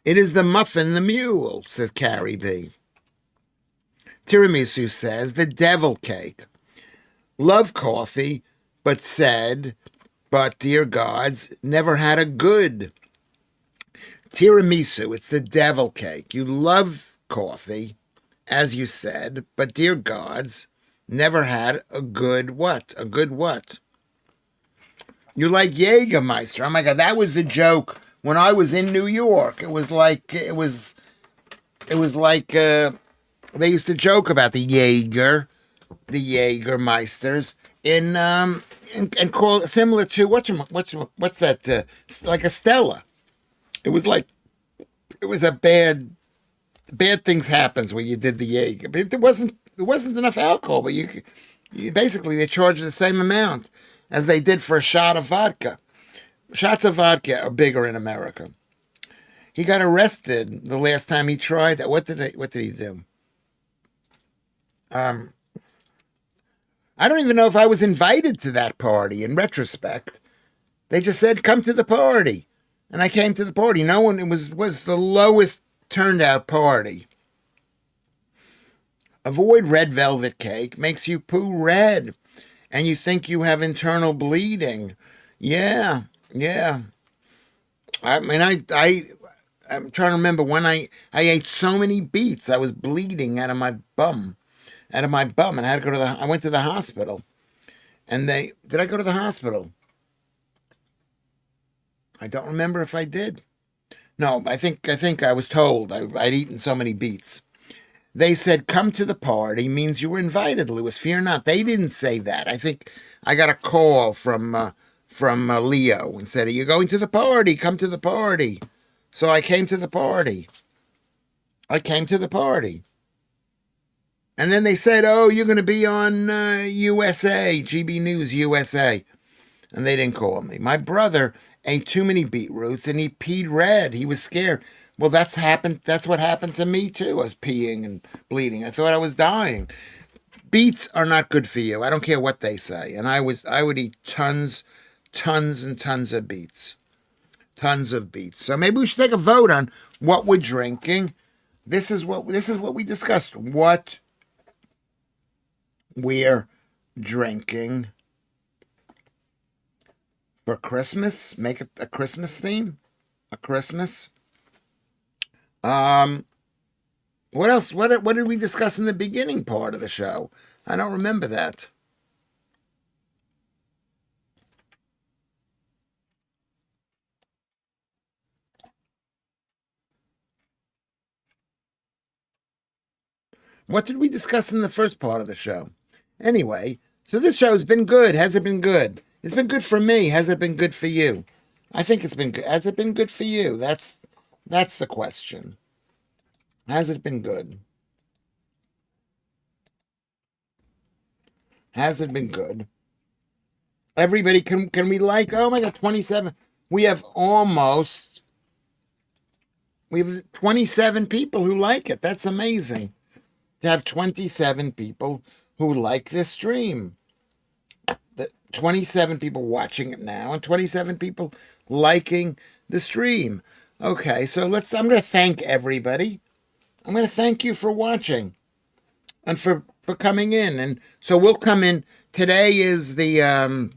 It is the muffin, the mule, says Carrie B. Tiramisu says the devil cake. Love coffee, but dear gods, never had a good. Tiramisu, it's the devil cake. You love coffee, as you said, but dear gods, never had a good what? A good what? You like Jägermeister. Oh my God, that was the joke when I was in New York. It was like they used to joke about the Jägermeisters and call it similar to what's that like a Stella. It was a bad things happens when you did the Jaeger. But there wasn't enough alcohol, but you basically they charged the same amount as they did for a shot of vodka. Shots of vodka are bigger in America. He got arrested the last time he tried that. What did he do? I don't even know if I was invited to that party. In retrospect, they just said, "Come to the party," and I came to the party. No one. It was the lowest turned out party. Avoid red velvet cake. Makes you poo red, and you think you have internal bleeding. Yeah. I mean, I'm trying to remember when I ate so many beets, I was bleeding out of my bum, and I had to go to I went to the hospital, and did I go to the hospital? I don't remember if I did. No, I think I was told I'd eaten so many beets. They said, "Come to the party," means you were invited, Lewis. Fear not. They didn't say that. I think I got a call from Leo and said, "Are you going to the party? Come to the party." So I came to the party. And then they said, "Oh, you're going to be on USA, GB News USA." And they didn't call me. My brother ate too many beetroots and he peed red. He was scared. Well, that's what happened to me too. I was peeing and bleeding. I thought I was dying. Beets are not good for you. I don't care what they say. And I would eat tons and tons of beets. Tons of beets. So maybe we should take a vote on what we're drinking. This is what we discussed. What we're drinking for Christmas. Make it a Christmas theme. A Christmas. What else? What did we discuss in the beginning part of the show? I don't remember that. What did we discuss in the first part of the show? Anyway, so this show's been good. Has it been good? It's been good for me. Has it been good for you? I think it's been good. Has it been good for you? That's the question. Has it been good? Has it been good? Everybody, can we like, oh my God, 27. We have 27 people who like it. That's amazing. To have 27 people who like this stream. 27 people watching it now and 27 people liking the stream. Okay, so I'm going to thank everybody. I'm going to thank you for watching and for coming in. And so we'll come in. Today is this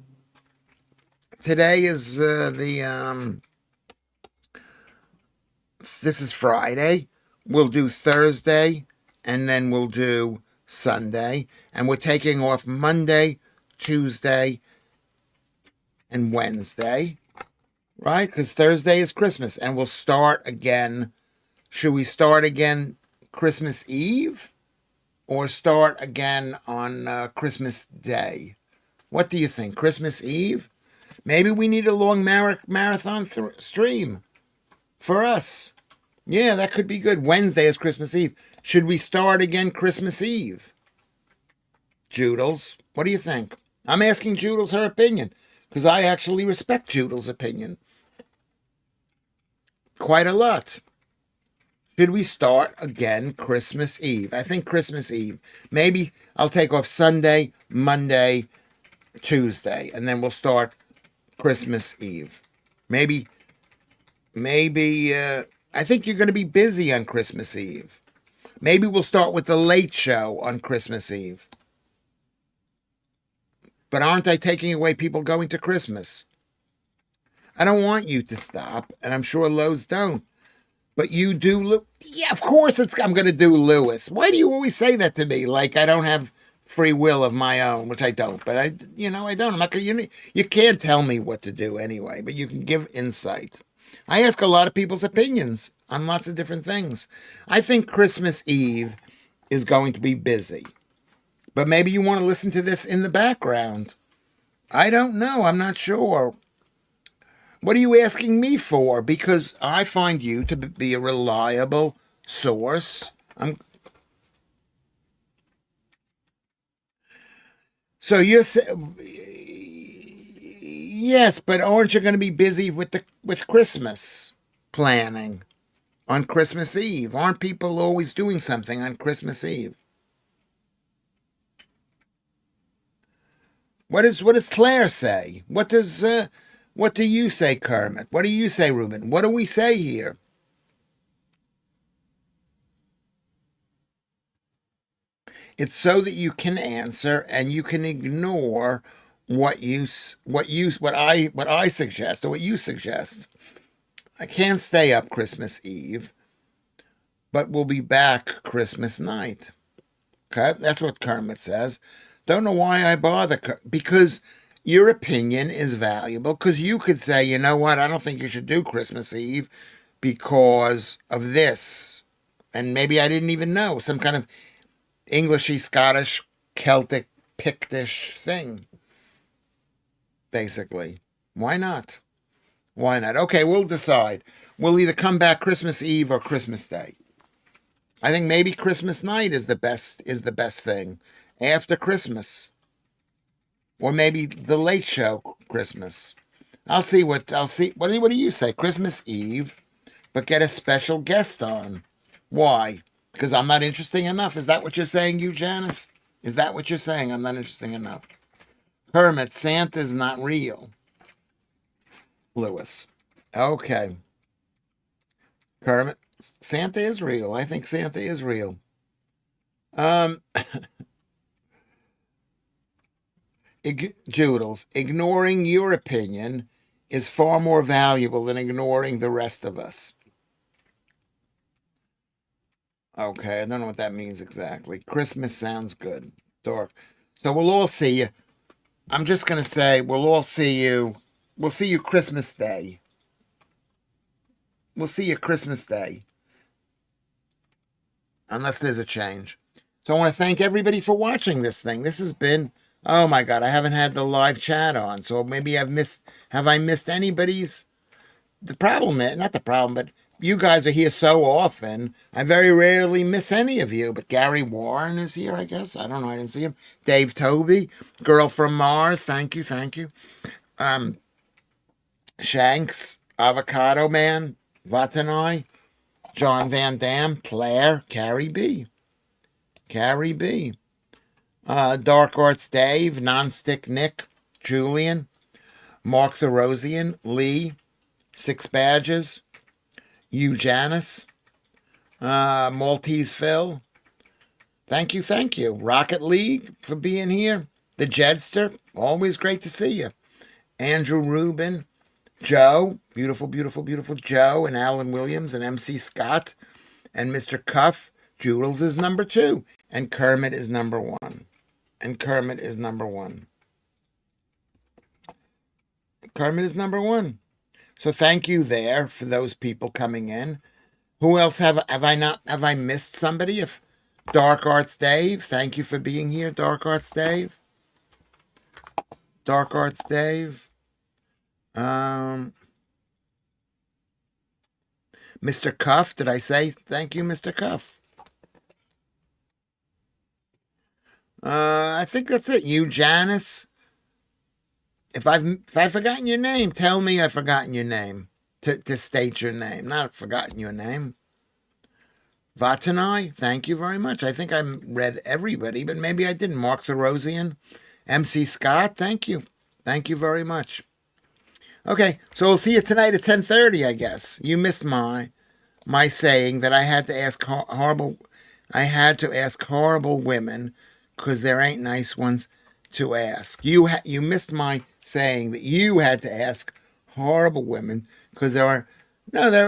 is Friday. We'll do Thursday and then we'll do Sunday. And we're taking off Monday, Tuesday, and Wednesday, right? Because Thursday is Christmas, and we'll start again. Should we start again Christmas Eve or start again on Christmas Day? What do you think? Christmas Eve? Maybe we need a long marathon stream for us. Yeah, that could be good. Wednesday is Christmas Eve. Should we start again Christmas Eve? Joodles, what do you think? I'm asking Joodles her opinion because I actually respect Joodles' opinion quite a lot. Should we start again Christmas Eve? I think Christmas Eve. Maybe I'll take off Sunday, Monday, Tuesday, and then we'll start Christmas Eve. Maybe, I think you're going to be busy on Christmas Eve. Maybe we'll start with the late show on Christmas Eve. But aren't I taking away people going to Christmas? I don't want you to stop, and I'm sure Lowe's don't. But you do, yeah, of course I'm going to do Lewis. Why do you always say that to me? Like I don't have free will of my own, which I don't. But I don't. I'm not going. You can't tell me what to do anyway, but you can give insight. I ask a lot of people's opinions on lots of different things. I think Christmas Eve is going to be busy. But maybe you want to listen to this in the background. I don't know. I'm not sure. What are you asking me for? Because I find you to be a reliable source. So you're yes, but aren't you going to be busy with Christmas planning on Christmas Eve? Aren't people always doing something on Christmas Eve? What does Claire say? What do you say, Kermit? What do you say, Ruben? What do we say here? It's so that you can answer and you can ignore what I suggest or what you suggest. I can't stay up Christmas Eve, but we'll be back Christmas night. Okay, that's what Kermit says. Don't know why I bother, because your opinion is valuable. Because you could say, you know what, I don't think you should do Christmas Eve because of this, and maybe I didn't even know, some kind of Englishy, Scottish, Celtic, Pictish thing. Basically, why not? Why not? Okay, we'll decide. We'll either come back Christmas Eve or Christmas Day. I think maybe Christmas night is the best thing after Christmas, or maybe the late show Christmas. I'll see. What do you say? Christmas Eve, but get a special guest on. Why? Because I'm not interesting enough. Is that what you're saying, you Janice? Is that what you're saying? I'm not interesting enough. Kermit, Santa's not real. Lewis. Okay. Kermit, Santa is real. I think Santa is real. Joodles, ignoring your opinion is far more valuable than ignoring the rest of us. Okay, I don't know what that means exactly. Christmas sounds good. Dark. So we'll all see you. I'm just going to say we'll all see you. We'll see you Christmas Day. We'll see you Christmas Day. Unless there's a change. So I want to thank everybody for watching this thing. This has been, oh my God, I haven't had the live chat on. So maybe have I missed anybody's? The problem is, not the problem, but you guys are here so often. I very rarely miss any of you. But Gary Warren is here, I guess. I don't know. I didn't see him. Dave Toby, Girl from Mars. Thank you. Shanks, Avocado Man, Vatanai, John Van Dam, Claire, Carrie B. Dark Arts Dave, Nonstick Nick, Julian, Mark the Rosian, Lee, Six Badges, you Janice, Maltese Phil. Thank you. Rocket League for being here. The Jedster, always great to see you. Andrew Rubin, Joe, beautiful Joe, and Alan Williams, and MC Scott, and Mr. Cuff. Joodles is number 2, and Kermit is number 1. Kermit is number 1. So thank you there for those people coming in. Who else have I missed somebody? If Dark Arts Dave, thank you for being here, Dark Arts Dave. Mr. Cuff, did I say thank you, Mr. Cuff? I think that's it. You, Janice. If I've forgotten your name, tell me I've forgotten your name. To state your name, not forgotten your name. Vatanai, thank you very much. I think I read everybody, but maybe I didn't. Mark Therosian, MC Scott, thank you. Thank you very much. Okay, so we'll see you tonight at 10:30, I guess. You missed my saying that I had to ask horrible women because there ain't nice ones to ask. You missed my saying that you had to ask horrible women because they're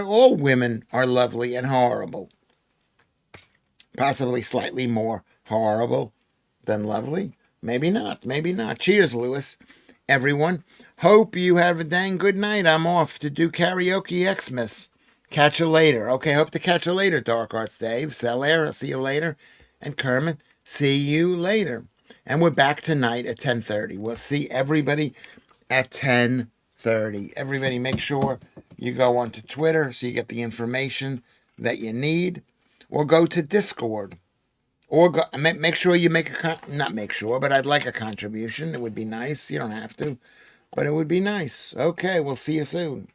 all women are lovely and horrible. Possibly slightly more horrible than lovely. Maybe not. Maybe not. Cheers, Lewis. Everyone. Hope you have a dang good night. I'm off to do karaoke Xmas. Catch you later. Okay, hope to catch you later, Dark Arts Dave. Celaire, I'll see you later. And Kermit, see you later. And we're back tonight at 10:30. We'll see everybody at 10:30. Everybody make sure you go onto Twitter so you get the information that you need. Or go to Discord. Or go, make sure you not make sure, but I'd like a contribution. It would be nice. You don't have to, but it would be nice. Okay, we'll see you soon.